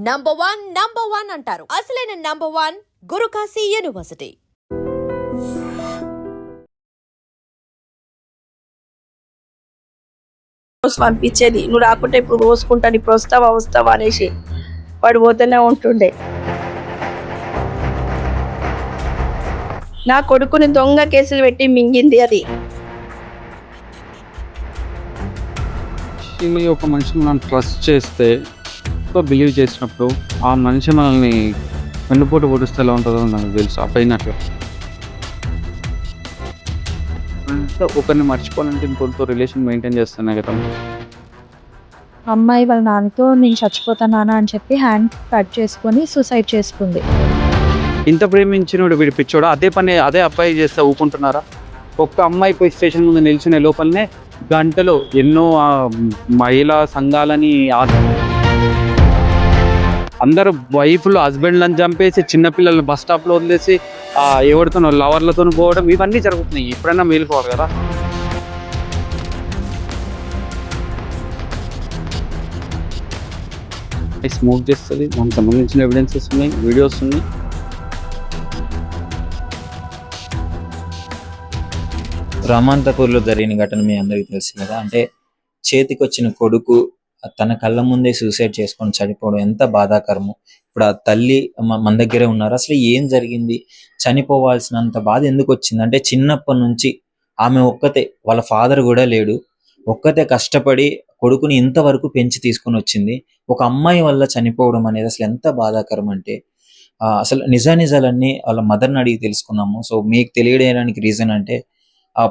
Number one అంటారు. అసలైన number one Guru Kashi university. పంపించేది, నువ్వు రాకుంటే ఇప్పుడు పోసుకుంటాను, ఇప్పుడు వస్తావా అనేసి వాడు పోతూనే ఉంటుండే. నా కొడుకుని దొంగ కేసులు పెట్టి మింగింది అది. ఒక మనిషిని మనం ట్రస్ట్ చేస్తే, బిలీవ్ చేసినప్పుడు ఆ మనిషి మనల్ని వెన్నుపోటు పొడిస్తే ఎలా ఉంటుందో నాకు తెలుసు. అపోయినట్లు ఒకరిని మర్చిపోవాలంటే ఇంకొకరితో రిలేషన్ మెయింటైన్ చేస్తున్నా కదా. అమ్మాయి వాళ్ళ నాన్నతో నేను చచ్చిపోతానా అని చెప్పి హ్యాండ్ కట్ చేసుకొని సూసైడ్ చేసుకుంది. ఇంత ప్రేమించినోడు విడిపించోడు అదే అబ్బాయి చేస్తే ఊపుకుంటున్నారా? ఒక్క అమ్మాయి పోయి స్టేషన్ ముందు నిల్చునే లోపలనే గంటలో ఎన్నో మహిళా సంఘాలని అందరూ వైఫ్లు హస్బెండ్లను చంపేసి చిన్నపిల్లల్ని బస్ స్టాప్లో వదిలేసి ఎవరితో లవర్లతో పోవడం ఇవన్నీ జరుగుతున్నాయి. ఎప్పుడైనా మేలుకోవాలి కదా. స్మోక్ చేస్తుంది, దానికి సంబంధించిన ఎవిడెన్సెస్ ఉన్నాయి, వీడియోస్ ఉన్నాయి. రామంతపూర్లో జరిగిన ఘటన మీ అందరికీ తెలుసు కదా. అంటే చేతికి వచ్చిన కొడుకు తన కళ్ళ ముందే సూసైడ్ చేసుకొని చనిపోవడం ఎంత బాధాకరము. ఇప్పుడు ఆ తల్లి మన దగ్గరే ఉన్నారు. అసలు ఏం జరిగింది, చనిపోవాల్సినంత బాధ ఎందుకు వచ్చింది అంటే చిన్నప్పటి నుంచి ఆమె ఒక్కతే, వాళ్ళ ఫాదర్ కూడా లేడు, ఒక్కతే కష్టపడి కొడుకుని ఇంతవరకు పెంచి తీసుకొని వచ్చింది. ఒక అమ్మాయి వల్ల చనిపోవడం అనేది అసలు ఎంత బాధాకరం అంటే అసలు నిజాలన్నీ వాళ్ళ మదర్ని అడిగి తెలుసుకున్నాము. సో మీకు తెలియడానికి రీజన్ అంటే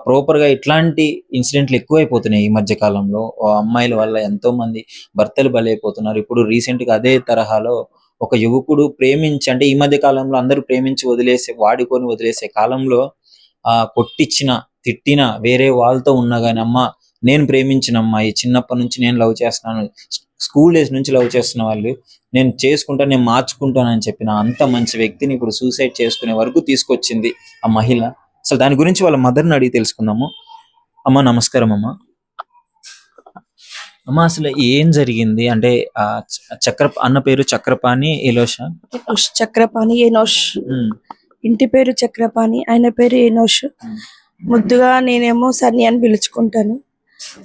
ప్రాపర్గా ఇట్లాంటి ఇన్సిడెంట్లు ఎక్కువైపోతున్నాయి ఈ మధ్య కాలంలో. అమ్మాయిల వల్ల ఎంతో మంది భర్తలు బలైపోతున్నారు. ఇప్పుడు రీసెంట్గా అదే తరహాలో ఒక యువకుడు ప్రేమించి, అంటే ఈ మధ్య కాలంలో అందరూ ప్రేమించి వాడుకొని వదిలేసే కాలంలో కొట్టించిన తిట్టిన వేరే వాళ్ళతో ఉన్నా కానీ, అమ్మ నేను ప్రేమించిన అమ్మాయి, చిన్నప్పటి నుంచి నేను లవ్ చేస్తున్నాను, స్కూల్ డేస్ నుంచి లవ్ చేస్తున్న వాళ్ళు, నేను చేసుకుంటాను, నేను మార్చుకుంటానని చెప్పిన అంత మంచి వ్యక్తిని ఇప్పుడు సూసైడ్ చేసుకునే వరకు తీసుకొచ్చింది ఆ మహిళ. అసలు దాని గురించి వాళ్ళ మదర్ని అడిగి తెలుసుకుందాము. అమ్మ నమస్కారం. అమ్మ అసలు ఏం జరిగింది అంటే అన్న పేరు చక్రపాణి ఎలోషా? చక్రపాణి ఎనోష్. ఇంటి పేరు చక్రపాణి, ఆయన పేరు ఎనోష్. ముద్దుగా నేనేమో సన్ని అని పిలుచుకుంటాను.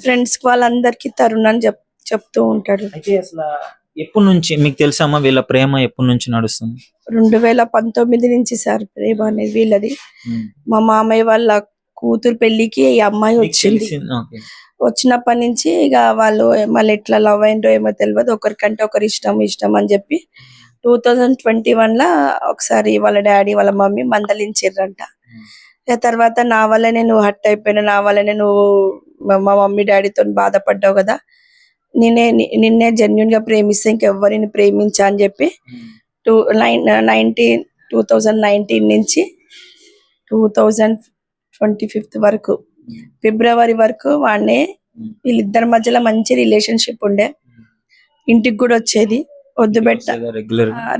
ఫ్రెండ్స్ వాళ్ళందరికీ తరుణ్ అని చెప్తూ ఉంటాడు. అయితే అసలు ఎప్పటి నుంచి మీకు తెలుసమ్మా వీళ్ళ ప్రేమ ఎప్పటి నుంచి నడుస్తుంది? 2019 నుంచి సార్ ప్రేమ అనేది వీళ్ళది. మా మామయ్య వాళ్ళ కూతురు పెళ్లికి ఈ అమ్మాయి వచ్చింది. వచ్చినప్పటి నుంచి ఇక వాళ్ళు మళ్ళీ ఎట్లా లవ్ అయిందో ఏమో తెలియదు, ఒకరికంటే ఒకరు ఇష్టం అని చెప్పి 2021 ఒకసారి వాళ్ళ డాడీ వాళ్ళ మమ్మీ మందలించిర్రంట. తర్వాత నా వల్లనే నువ్వు హర్ట్ అయిపోయినా, నా వల్లనే నువ్వు మా మమ్మీ డాడీతో బాధపడ్డావు కదా, నిన్నే జెన్యున్ గా ప్రేమిస్తే ఇంకెవ్వరిని ప్రేమించా అని చెప్పి 2019 నుంచి 2025 వరకు ఫిబ్రవరి వరకు వాడినే, వీళ్ళిద్దరి మధ్యలో మంచి రిలేషన్షిప్ ఉండే. ఇంటికి కూడా వచ్చేది, వద్దు బెట్ట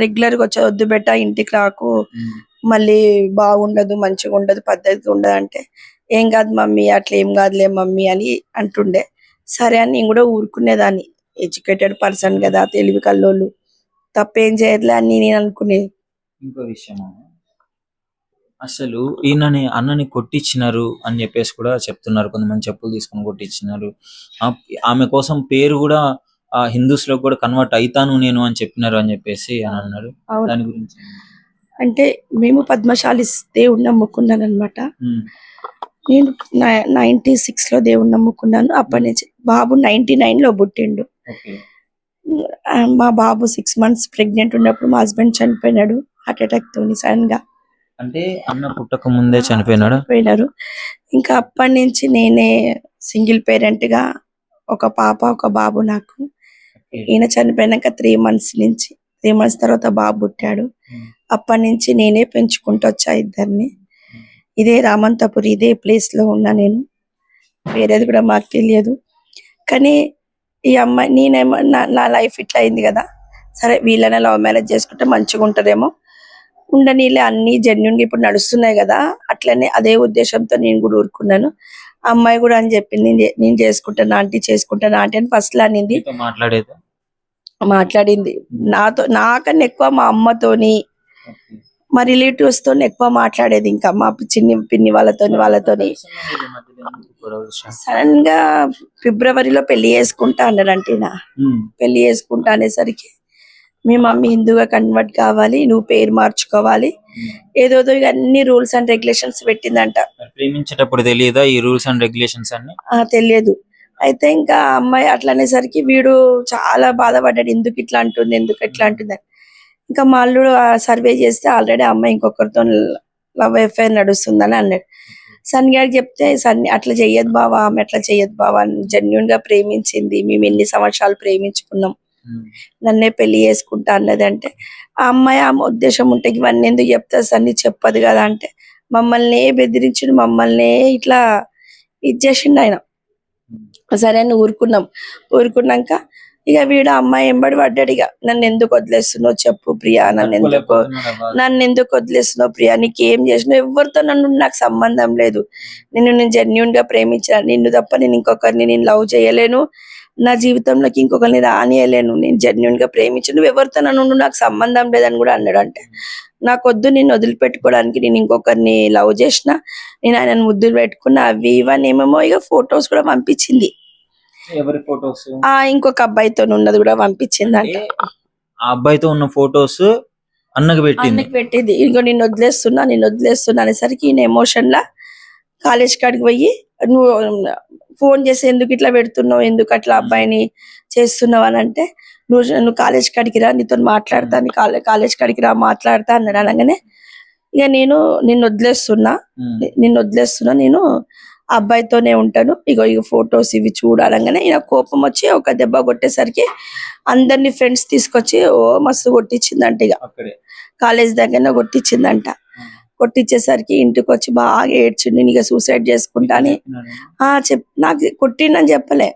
రెగ్యులర్ గా వచ్చేది, వద్దు బెట్ట ఇంటికి రాకు, మళ్ళీ బాగుండదు, మంచిగా ఉండదు, పద్ధతిగా ఉండదు అంటే, ఏం కాదు మమ్మీ, అట్లా ఏం కాదులే మమ్మీ అని అంటుండే. సరే అని నేను కూడా ఊరుకునేదాన్ని, ఎడ్యుకేటెడ్ పర్సన్ కదా, తెలివి కల్లోళ్ళు, తప్పేం చేయట్లే అని నేను అనుకునేది. ఇంకో విషయం, అసలు ఈయనని అన్నని కొట్టించినారు అని చెప్పేసి కూడా చెప్తున్నారు, కొంతమంది చెప్పులు తీసుకొని కొట్టించినారు. ఆమె కోసం పేరు కూడా హిందూస్ లో కూడా కన్వర్ట్ అయితాను నేను అని చెప్పినారు అని చెప్పేసి అని అన్నారు. దాని గురించి అంటే మేము పద్మశాలి దేవుడిని నమ్ముకున్నాను అనమాట. నేను 96 లో దేవుడిని నమ్ముకున్నాను. అప్పటి నుంచి బాబు 99 లో పుట్టిండు. మా బాబు 6 months ప్రెగ్నెంట్ ఉన్నప్పుడు మా హస్బెండ్ చనిపోయినాడు హార్ట్ అటాక్ తోని సడన్ గా. అంటే అన్న పుట్టక ముందే చనిపోయినారు. ఇంకా అప్పటి నుంచి నేనే సింగిల్ పేరెంట్ గా, ఒక పాప ఒక బాబు నాకు. ఈయన చనిపోయినాక 3 months తర్వాత బాబు పుట్టాడు. అప్పటి నుంచి నేనే పెంచుకుంటూ వచ్చా ఇద్దరిని. ఇదే రామంతపూర్, ఇదే ప్లేస్ లో ఉన్నా నేను, వేరేది కూడా మాకు తెలియదు. కానీ ఈ అమ్మాయి నేనేమో నా లైఫ్ ఇట్లా అయింది కదా, సరే వీళ్ళనే లవ్ మ్యారేజ్ చేసుకుంటే మంచిగా ఉంటారేమో, ఉండనీలే, అన్ని జెన్యున్ గా ఇప్పుడు నడుస్తున్నాయి కదా, అట్లనే అదే ఉద్దేశంతో నేను కూడా ఊరుకున్నాను. అమ్మాయి కూడా అని చెప్పింది, నేను చేసుకుంటాను ఆంటీ అని ఫస్ట్ లో అనింది. మాట్లాడేది మాట్లాడింది. నాకన్నా ఎక్కువ మా అమ్మతోని, మా రిలేటివ్స్ తోని ఎక్కువ మాట్లాడేది. ఇంకా మా చిన్ని పిన్ని వాళ్ళతోని సడన్ గా ఫిబ్రవరిలో పెళ్లి చేసుకుంటా అన్నాడంటే పెళ్లి చేసుకుంటా అనేసరికి మీ మమ్మీ హిందూగా కన్వర్ట్ కావాలి, నువ్వు పేరు మార్చుకోవాలి, ఏదోదో ఇక అన్ని రూల్స్ అండ్ రెగ్యులేషన్స్ పెట్టిందంట. ప్రేమించేటప్పుడు తెలియదా ఈ రూల్స్ అండ్ రెగ్యులేషన్స్ అన్ని? తెలియదు. అయితే ఇంకా అమ్మాయి అట్లా అనేసరికి వీడు చాలా బాధపడ్డాడు, ఎందుకు ఇట్లా అంటుంది, ఎందుకు ఇట్లా అంటుంది. ఇంకా మా అల్లుడు సర్వే చేస్తే ఆల్రెడీ అమ్మాయి ఇంకొకరితో లవ్ అఫైర్ నడుస్తుందని అన్నాడు. సన్ గారికి చెప్తే సన్ని అట్లా చెయ్యదు బావా, ఆమె అట్లా చెయ్యదు బావా, జెన్యున్ గా ప్రేమించింది, మేము ఎన్ని సంవత్సరాలు ప్రేమించుకున్నాం, నన్నే పెళ్లి చేసుకుంటా అన్నది. అంటే ఆ అమ్మాయి ఆమె ఉద్దేశం ఉంటే ఇవన్నీ ఎందుకు చెప్తా సన్ని చెప్పదు కదా అంటే, మమ్మల్ని బెదిరించుడు, మమ్మల్ని ఇట్లా ఇచ్చేసిండు ఆయన. సరే అని ఊరుకున్నాక ఇక వీడు అమ్మాయి ఎంబడి పడ్డాడు. ఇక నన్ను ఎందుకు వదిలేస్తున్నావు చెప్పు ప్రియా, నన్ను ఎందుకు వదిలేస్తున్నావు ప్రియా, నీకేం చేసినావు, ఎవరితో నాకు సంబంధం లేదు, నేను జెన్యున్ గా ప్రేమించిన, నిన్ను తప్ప నేను ఇంకొకరిని నేను లవ్ చేయలేను, నా జీవితంలోకి ఇంకొకరిని రానియలేను, నేను జెన్యున్ గా ప్రేమించు, నువ్వు ఎవరితో నాకు సంబంధం లేదని కూడా అన్నాడు. అంటే నాకొద్దు, నిన్ను వదిలిపెట్టుకోవడానికి నేను ఇంకొకరిని లవ్ చేసిన, నేను ఆయనను ముద్దులు పెట్టుకున్నా, అవి ఇవన్నీ ఏమేమో ఇక ఫొటోస్ కూడా పంపించింది. ఎవరి ఫోటోస్? ఇంకొక అబ్బాయితో ఉన్నది కూడా పంపించింది. అంటే ఆ అబ్బాయితో ఉన్న ఫొటోస్ అన్నకు పెట్టింది. ఇంకో నిన్ను వదిలేస్తున్నా అనేసరికి ఈయన ఎమోషన్ లా కాలేజ్ కాడికి పోయి, నువ్వు ఫోన్ చేసి ఎందుకు ఇట్లా పెడుతున్నావు, ఎందుకు అట్లా అబ్బాయిని చేస్తున్నావు అని అంటే, నువ్వు కాలేజ్ కాడికి రా, నీతో మాట్లాడతా, కాలేజ్ కాడికి రా మాట్లాడతా అన్నాడు. అనగానే ఇక నిన్ను వదిలేస్తున్నా, నేను అబ్బాయితోనే ఉంటాను, ఇగో ఫొటోస్ ఇవి చూడాలంగానే ఈయన కోపం వచ్చి ఒక దెబ్బ కొట్టేసరికి అందరినీ ఫ్రెండ్స్ తీసుకొచ్చి మస్తు కొట్టించిందంట. ఇక కాలేజ్ దగ్గర కొట్టించిందంట. కొట్టించేసరికి ఇంటికి వచ్చి బాగా ఏడ్చిండు, నేను ఇక సూసైడ్ చేసుకుంటా అని నాకు కొట్టిండని చెప్పలే,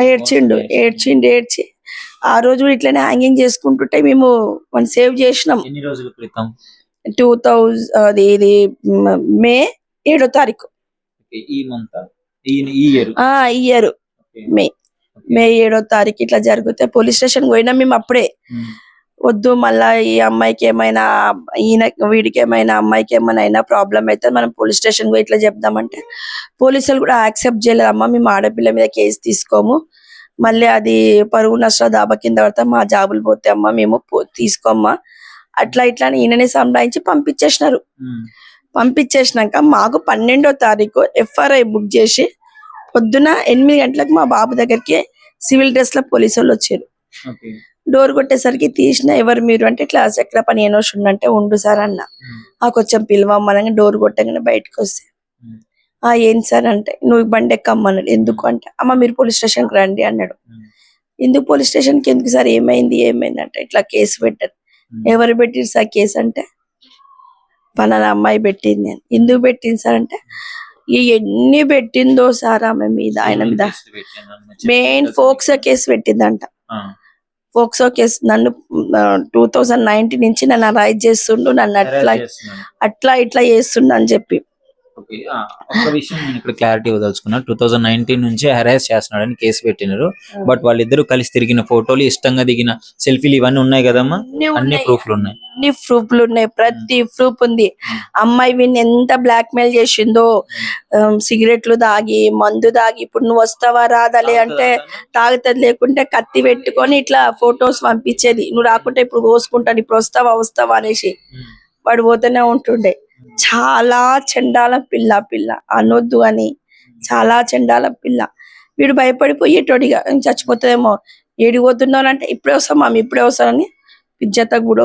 ఏడ్చి ఆ రోజు ఇట్లనే హ్యాంగింగ్ చేసుకుంటుంటే మేము సేవ్ చేసినాం. 2000 మే 7వ తారీఖు ఈ ఇయర్ మే 7వ తారీఖు ఇట్లా జరిగితే పోలీస్ స్టేషన్ పోయినా మేము అప్పుడే. వద్దు మళ్ళా ఈ అమ్మాయికి ఏమైనా, వీడికి ఏమైనా, అమ్మాయికి ఏమైనా అయినా ప్రాబ్లం అయితే మనం పోలీస్ స్టేషన్ పోయి ఇట్లా చెప్దామంటే పోలీసులు కూడా యాక్సెప్ట్ చేయలేదు. అమ్మ మేము ఆడపిల్ల మీద కేసు తీసుకోము, మళ్ళీ అది పరువు నష్ట దాబా కింద పడతా, మా జాబులు పోతే అమ్మ మేము తీసుకోమ్మా, అట్లా ఇట్లా ఈయననే సంపాదించి పంపించేసినారు. పంపించేసినాక మాకు 12వ తారీఖు FRI బుక్ చేసి పొద్దున 8 గంటలకు మా బాబు దగ్గరికి సివిల్ డ్రెస్ లో పోలీసు వాళ్ళు వచ్చారు. డోర్ కొట్టేసరికి తీసిన, ఎవరు మీరు అంటే, ఇట్లా చక్ర పని ఏనోషుండంటే ఉండు సార్ అన్న. కొంచెం పిలవమ్మనగా డోర్ కొట్టగానే బయటకు వస్తే, ఏం సార్ అంటే, నువ్వు బండి ఎక్కమ్మన్నాడు. ఎందుకు అంటే, అమ్మ మీరు పోలీస్ స్టేషన్కి రండి అన్నాడు. ఎందుకు పోలీస్ స్టేషన్కి, ఎందుకు సార్, ఏమైంది అంటే, ఇట్లా కేసు పెట్టారు. ఎవరు పెట్టిరు సార్ కేసు అంటే, పలానా అమ్మాయి పెట్టింది అని. ఎందుకు పెట్టింది సార్ అంటే, ఎన్ని పెట్టిందో సార్ ఆమె మీద, ఆయన మీద మెయిన్ ఫోక్సో కేసు పెట్టిందంట. ఫోక్సో కేసు నన్ను 2019 నుంచి నన్ను అరైజ్ చేస్తుండు, నన్ను అట్లా ఇట్లా చేస్తుండు అని చెప్పి. ఒక విషయం నేను ఇక్కడ క్లారిటీ ఇవ్వదలుచుకున్నా. 2019 నుంచి హెరాస్ చేస్తున్నాడని కేసు పెట్టినారు. బట్ వాళ్ళిద్దరు కలిసి తిరిగిన ఫోటోలు, ఇష్టంగా దిగిన సెల్ఫీలు ఇవన్నీ ఉన్నాయి కదమ్మా, అన్ని ప్రూఫ్లు ఉన్నాయి. ప్రతి ప్రూఫ్ ఉంది. అమ్మాయి వీడిని ఎంత బ్లాక్ మెయిల్ చేసిందో, సిగరెట్లు దాగి, మందు దాగి, ఇప్పుడు నువ్వు వస్తావా రాదాలే అంటే తాగుతుంది, లేకుంటే కత్తి పెట్టుకొని ఇట్లా ఫొటోస్ పంపించేది, నువ్వు రాకుంటే ఇప్పుడు కోసుకుంటాను, ఇప్పుడు వస్తావా అనేసి వాడు పోతూనే ఉంటుండే. చాలా చండాల పిల్ల అనొద్దు అని, చాలా చండాల పిల్ల. వీడు భయపడిపోయేటోడిగా, చచ్చిపోతుందేమో, ఏడిపోతున్నావు అంటే ఇప్పుడే వస్తాం మామి, ఇప్పుడే వస్తానని పిజ్జత కూడా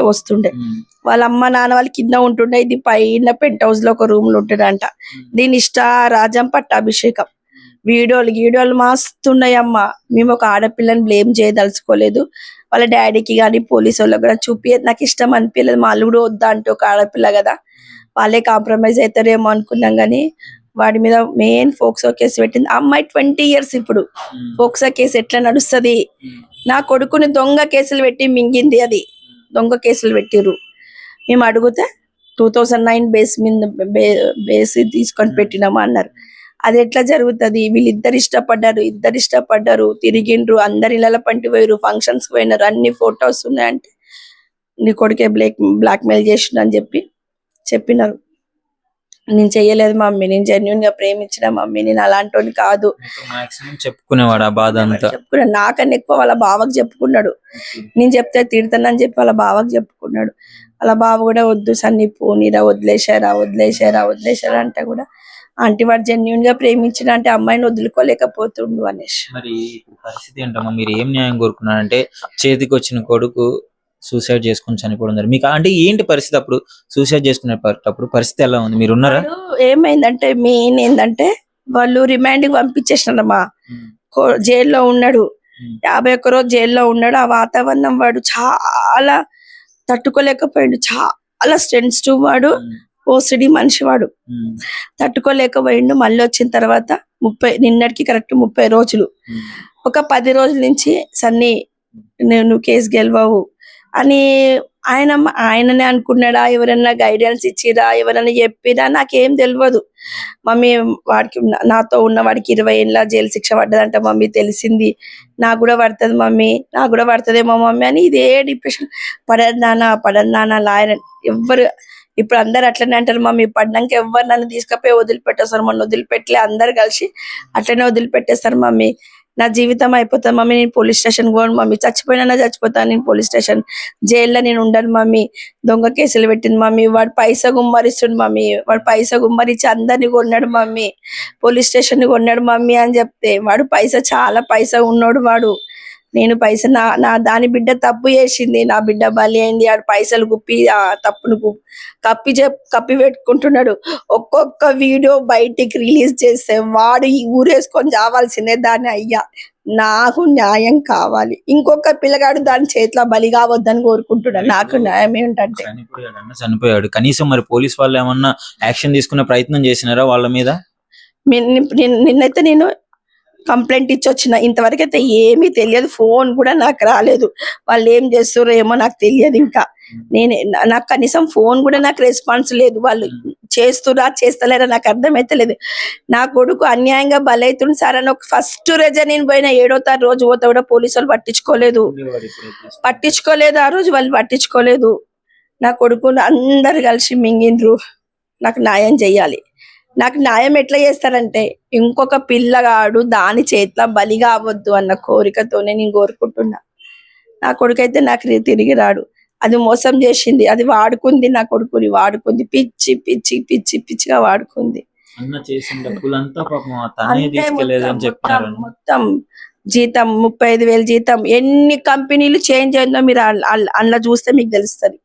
వస్తుండే. వాళ్ళ అమ్మ నాన్న వాళ్ళు కింద ఉంటుండే, ఇది పైన పెంట్ హౌస్ లో ఒక రూమ్ లో ఉంటుండంట. దీని రాజం పట్టాభిషేకం. వీడియోలు మస్తున్నాయి అమ్మ. మేము ఒక ఆడపిల్లని బ్లేమ్ చేయదలుచుకోలేదు, వాళ్ళ డాడీకి కానీ పోలీసు వాళ్ళకి కూడా చూపియదు, నాకు ఇష్టం అనిపించలేదు. మా అల్లుడు వద్దా అంటే, ఒక ఆడపిల్ల కదా వాళ్ళే కాంప్రమైజ్ అవుతారేమో అనుకున్నాం, కానీ వాడి మీద మెయిన్ ఫోక్సో కేసు పెట్టింది. అమ్మాయి 20 years. ఇప్పుడు ఫోక్సో కేసు ఎట్లా నడుస్తుంది? నా కొడుకుని దొంగ కేసులు పెట్టి మింగింది, అది దొంగ కేసులు పెట్టిర్రు. మేము అడిగితే 2009 బేస్ తీసుకొని పెట్టినామా అన్నారు. అది ఎట్లా జరుగుతుంది? వీళ్ళిద్దరు ఇష్టపడ్డారు, తిరిగిండ్రు, అందరి ఇళ్ళ పంటి పోయారు, ఫంక్షన్స్ పోయినారు, అన్ని ఫొటోస్ ఉన్నాయంటే నీ కొడుకే బ్లాక్ మెయిల్ చేసిండు అని చెప్పినారు. నేను చెయ్యలేదు మమ్మీ, నేను జెన్యున్ గా ప్రేమించిన మమ్మీ, నేను అలాంటి కాదు మాక్సిమం చెప్పుకునేవాడు ఆ బాధ అంతా. చెప్పుకున్నాడు. నాకన్నా ఎక్కువ వాళ్ళ బావకు చెప్పుకున్నాడు. నేను చెప్తే తిడతానని చెప్పి వాళ్ళ బావకు చెప్పుకున్నాడు. వాళ్ళ బావ కూడా వద్దు సన్ని పోనీరా, వదిలేశారా అంటే కూడా ఆంటీ వాడు జెన్యున్ గా ప్రేమించిన అంటే అమ్మాయిని వదులుకోలేకపోతుండు అనేసి. మరి ఇప్పుడు పరిస్థితి ఏంటమ్మా, మీరు ఏం న్యాయం కోరుకున్నారంటే చేతికి వచ్చిన కొడుకు సూసైడ్ చేసుకుని చనిపోవడం మీకు అంటే ఏంటి పరిస్థితి? అప్పుడు సూసైడ్ చేసుకునేటప్పుడు పరిస్థితి ఎలా ఉంది? మీరు ఉన్నారా? ఏమైందంటే మెయిన్ ఏంటంటే వాళ్ళు రిమాండ్ కి పంపించేసినారమ్మా. జైల్లో ఉన్నాడు, 51 రోజు జైల్లో ఉన్నాడు. ఆ వాతావరణం వాడు చాలా తట్టుకోలేకపోయాడు. చాలా సెన్సిటివ్ వాడు, ఓసిడి మనిషి వాడు, తట్టుకోలేకపోయిండు. మళ్ళీ వచ్చిన తర్వాత నిన్నటికి కరెక్ట్ 30 రోజులు, ఒక 10 రోజుల నుంచి సన్నీ నువ్వు కేసు గెలవవు అని ఆయననే అనుకున్నాడా, ఎవరైనా గైడెన్స్ ఇచ్చిరా, ఎవరైనా చెప్పిరా నాకేం తెలియదు మమ్మీ. వాడికి నాతో ఉన్న వాడికి 20 ఏళ్ళ జైలు శిక్ష పడ్డదంట మమ్మీ, తెలిసింది. నాకు కూడా పడుతుంది మమ్మీ, నాకు కూడా పడుతుందేమో మమ్మీ అని ఇదే డిప్రెషన్. పడదు నాన్న లాయర్ ఎవ్వరు ఇప్పుడు అందరు అట్లనే అంటారు మమ్మీ. పడ్డాక ఎవ్వరు నన్ను తీసుకుపోయి వదిలిపెట్టేస్తారు, మొన్న వదిలిపెట్టలే, అందరు కలిసి అట్లనే వదిలిపెట్టేస్తారు మమ్మీ. నా జీవితం అయిపోతుంది మమ్మీ, నేను పోలీస్ స్టేషన్ పోను మమ్మీ, చచ్చిపోయినా చచ్చిపోతాను నేను పోలీస్ స్టేషన్, జైల్లో నేను ఉండను మమ్మీ. దొంగ కేసులు పెట్టింది మమ్మీ, వాడు పైసా గుమ్మరిస్తుండు మమ్మీ, వాడు పైసా గుమ్మరించి అందరిని కొన్నాడు మమ్మీ, పోలీస్ స్టేషన్ కొన్నాడు మమ్మీ అని చెప్తే వాడు చాలా పైసా ఉన్నాడు వాడు. నేను పైసా నా దాని బిడ్డ తప్పు చేసింది, నా బిడ్డ బలి అయింది, ఆడు పైసలు గుప్పి ఆ తప్పును కప్పి పెట్టుకుంటున్నాడు. ఒక్కొక్క వీడియో బయటికి రిలీజ్ చేస్తే వాడు ఈ ఊరేసుకొని చావాల్సిందే. దాన్ని అయ్యా నాకు న్యాయం కావాలి, ఇంకొక పిల్లగాడు దాని చేతిలో బలి కావద్దని కోరుకుంటున్నాడు. నాకు న్యాయం ఏంటంటే చనిపోయాడు, కనీసం మరి పోలీస్ వాళ్ళు ఏమన్నా యాక్షన్ తీసుకునే ప్రయత్నం చేసినారా వాళ్ళ మీద? నిన్నైతే నేను కంప్లైంట్ ఇచ్చి వచ్చిన, ఇంతవరకు అయితే ఏమీ తెలియదు, ఫోన్ కూడా నాకు రాలేదు. వాళ్ళు ఏం చేస్తారో ఏమో నాకు తెలియదు. ఇంకా నాకు కనీసం ఫోన్ కూడా నాకు రెస్పాన్స్ లేదు. వాళ్ళు చేస్తలేరా నాకు అర్థమైతే లేదు. నా కొడుకు అన్యాయంగా బలైతుంది సార్ అని ఒక ఫస్ట్ రోజే నేను పోయిన 7వ తారీఖు రోజు పోతే కూడా పోలీసు వాళ్ళు పట్టించుకోలేదు. ఆ రోజు వాళ్ళు పట్టించుకోలేదు. నా కొడుకును అందరు కలిసి మింగిండ్రు. నాకు న్యాయం చెయ్యాలి. నాకు న్యాయం ఎట్లా చేస్తారంటే ఇంకొక పిల్లగాడు దాని చేతిలో బలి కావద్దు అన్న కోరికతోనే నేను కోరుకుంటున్నా. నా కొడుకైతే నాకు తిరిగి రాడు. అది మోసం చేసింది, అది వాడుకుంది, నా కొడుకుని వాడుకుంది, పిచ్చిగా వాడుకుంది. మొత్తం జీతం 35,000 జీతం. ఎన్ని కంపెనీలు చేంజ్ అయిందో మీరు అందులో చూస్తే మీకు తెలుస్తుంది.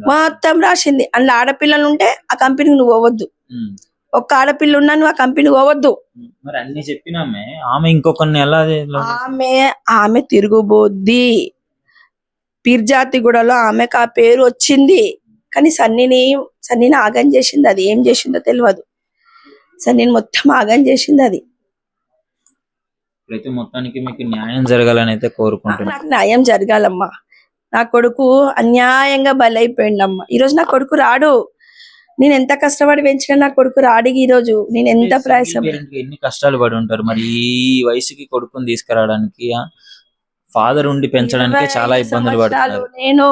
మొత్తం రాసింది. అందులో ఆడపిల్లలు ఉంటే ఆ కంపెనీకి నువ్వు పోవద్దు, ఒక్క ఆడపిల్ల ఉన్నా నువ్వు ఆ కంపెనీకి పోవద్దు. మరి అన్ని చెప్పినామే, ఆమె ఇంకొకరిని ఎలా ఆమె తిరుగుబోద్ది. పిర్జాతిగూడలో ఆమెకు ఆ పేరు వచ్చింది, కానీ సన్నీని ఆగం చేసింది. అది ఏం చేసిందో తెలియదు. సన్నీని మొత్తం ఆగం చేసింది. అది మొత్తానికి మీకు న్యాయం జరగాలని అయితే కోరుకుంటున్నా. నాకు న్యాయం జరగాలమ్మా. నా కొడుకు అన్యాయంగా బలైపోయిండమ్మా. ఈరోజు నా కొడుకు రాడు. నేను ఎంత కష్టపడి పెంచిన నా కొడుకు రాడు. ఈ రోజు నేను ఎంత ప్రయాసం, ఎన్ని కష్టాలు పడి ఉంటారు మరి ఈ వయసుకి కొడుకుని తీసుకురావడానికి. ఫాదర్ ఉండి పెంచడానికి చాలా ఇబ్బందులు పడుతున్నారు. నేను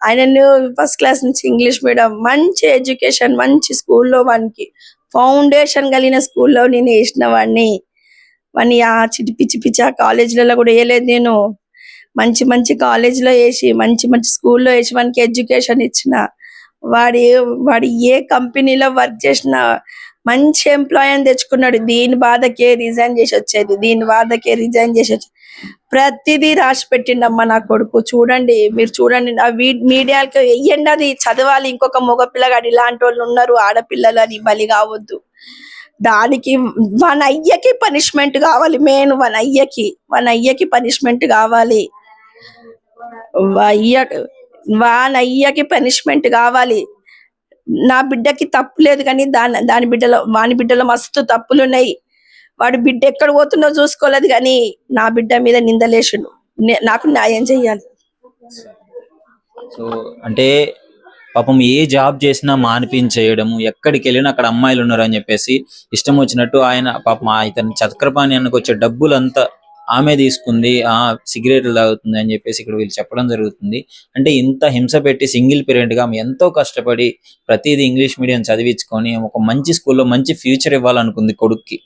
ఆయనను ఫస్ట్ క్లాస్ నుంచి ఇంగ్లీష్ మీడియం, మంచి ఎడ్యుకేషన్, మంచి స్కూల్లో వానికి ఫౌండేషన్ కలిగిన స్కూల్లో నేను వేసిన వాడిని ఆ పిచ్చి ఆ కాలేజీలలో కూడా వేయలేదు. నేను మంచి కాలేజీలో వేసి మంచి స్కూల్లో వేసి వానికి ఎడ్యుకేషన్ ఇచ్చిన. వాడు ఏ కంపెనీలో వర్క్ చేసినా మంచి ఎంప్లాయ్ అని తెచ్చుకున్నాడు. దీని బాధకే రిజైన్ చేసి వచ్చేది. ప్రతిదీ రాసి పెట్టిండమ్మా నా కొడుకు. మీరు చూడండి ఆ మీడియాకి వెయ్యండి, అది చదవాలి. ఇంకొక మగ పిల్లగాడు ఇలాంటి వాళ్ళు ఉన్నారు, ఆడపిల్లలు అని బలి కావద్దు. దానికి మన అయ్యకి పనిష్మెంట్ కావాలి. మెయిన్ మన అయ్యకి పనిష్మెంట్ కావాలి. వాని పనిష్మెంట్ కావాలి. నా బిడ్డకి తప్పు లేదు, కానీ వాని బిడ్డలో మస్తు తప్పులు ఉన్నాయి. వాడి బిడ్డ ఎక్కడ పోతుందో చూసుకోలేదు, కానీ నా బిడ్డ మీద నిందలేసిండు. నాకు న్యాయం చెయ్యాలి. సో అంటే పాపం ఏ జాబ్ చేసినా మానిపించేయడము, ఎక్కడికి వెళ్ళినా అక్కడ అమ్మాయిలు ఉన్నారు అని చెప్పేసి ఇష్టం వచ్చినట్టు ఆయన పాపం ఇతను చక్రపాణి అన్నకు వచ్చే డబ్బులంతా ఆమె తీసుకుంది, సిగరెట్లు తాగుతుంది అని చెప్పేసి ఇక్కడ వీళ్ళు చెప్పడం జరుగుతుంది. అంటే ఇంత హింస పెట్టి సింగిల్ పేరెంట్ గా ఆమె ఎంతో కష్టపడి ప్రతిదీ ఇంగ్లీష్ మీడియం చదివించుకొని ఒక మంచి స్కూల్లో మంచి ఫ్యూచర్ ఇవ్వాలనుకుంది కొడుక్కి.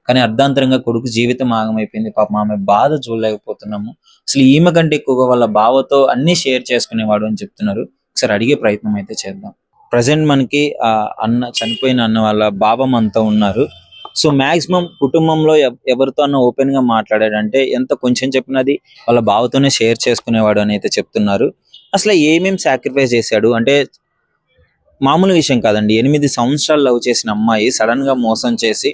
కానీ అర్ధాంతరంగా కొడుకు జీవితం ఆగమైపోయింది. పాపం ఆమె బాధ చూడలేకపోతున్నాము. అసలు ఈమె కంటే ఎక్కువగా వాళ్ళ బావతో అన్ని షేర్ చేసుకునేవాడు అని చెప్తున్నారు. ఒకసారి అడిగే ప్రయత్నం అయితే చేద్దాం. ప్రజెంట్ మనకి చనిపోయిన అన్న వాళ్ళ బాబమ్మ అంతా ఉన్నారు. సో మాక్సిమం కుటుంబంలో ఎవరితో అన్న ఓపెన్ గా మాట్లాడాడంటే ఎంత కొంచెం చెప్పినది వాళ్ళ బావతోనే షేర్ చేసుకునేవాడు అని అయితే చెప్తున్నారు. అసలు ఏమేం సాక్రిఫైస్ చేశాడు అంటే మామూలు విషయం కాదండి. 8 సంవత్సరాలు లవ్ చేసిన అమ్మాయి సడన్ గా మోసం చేసి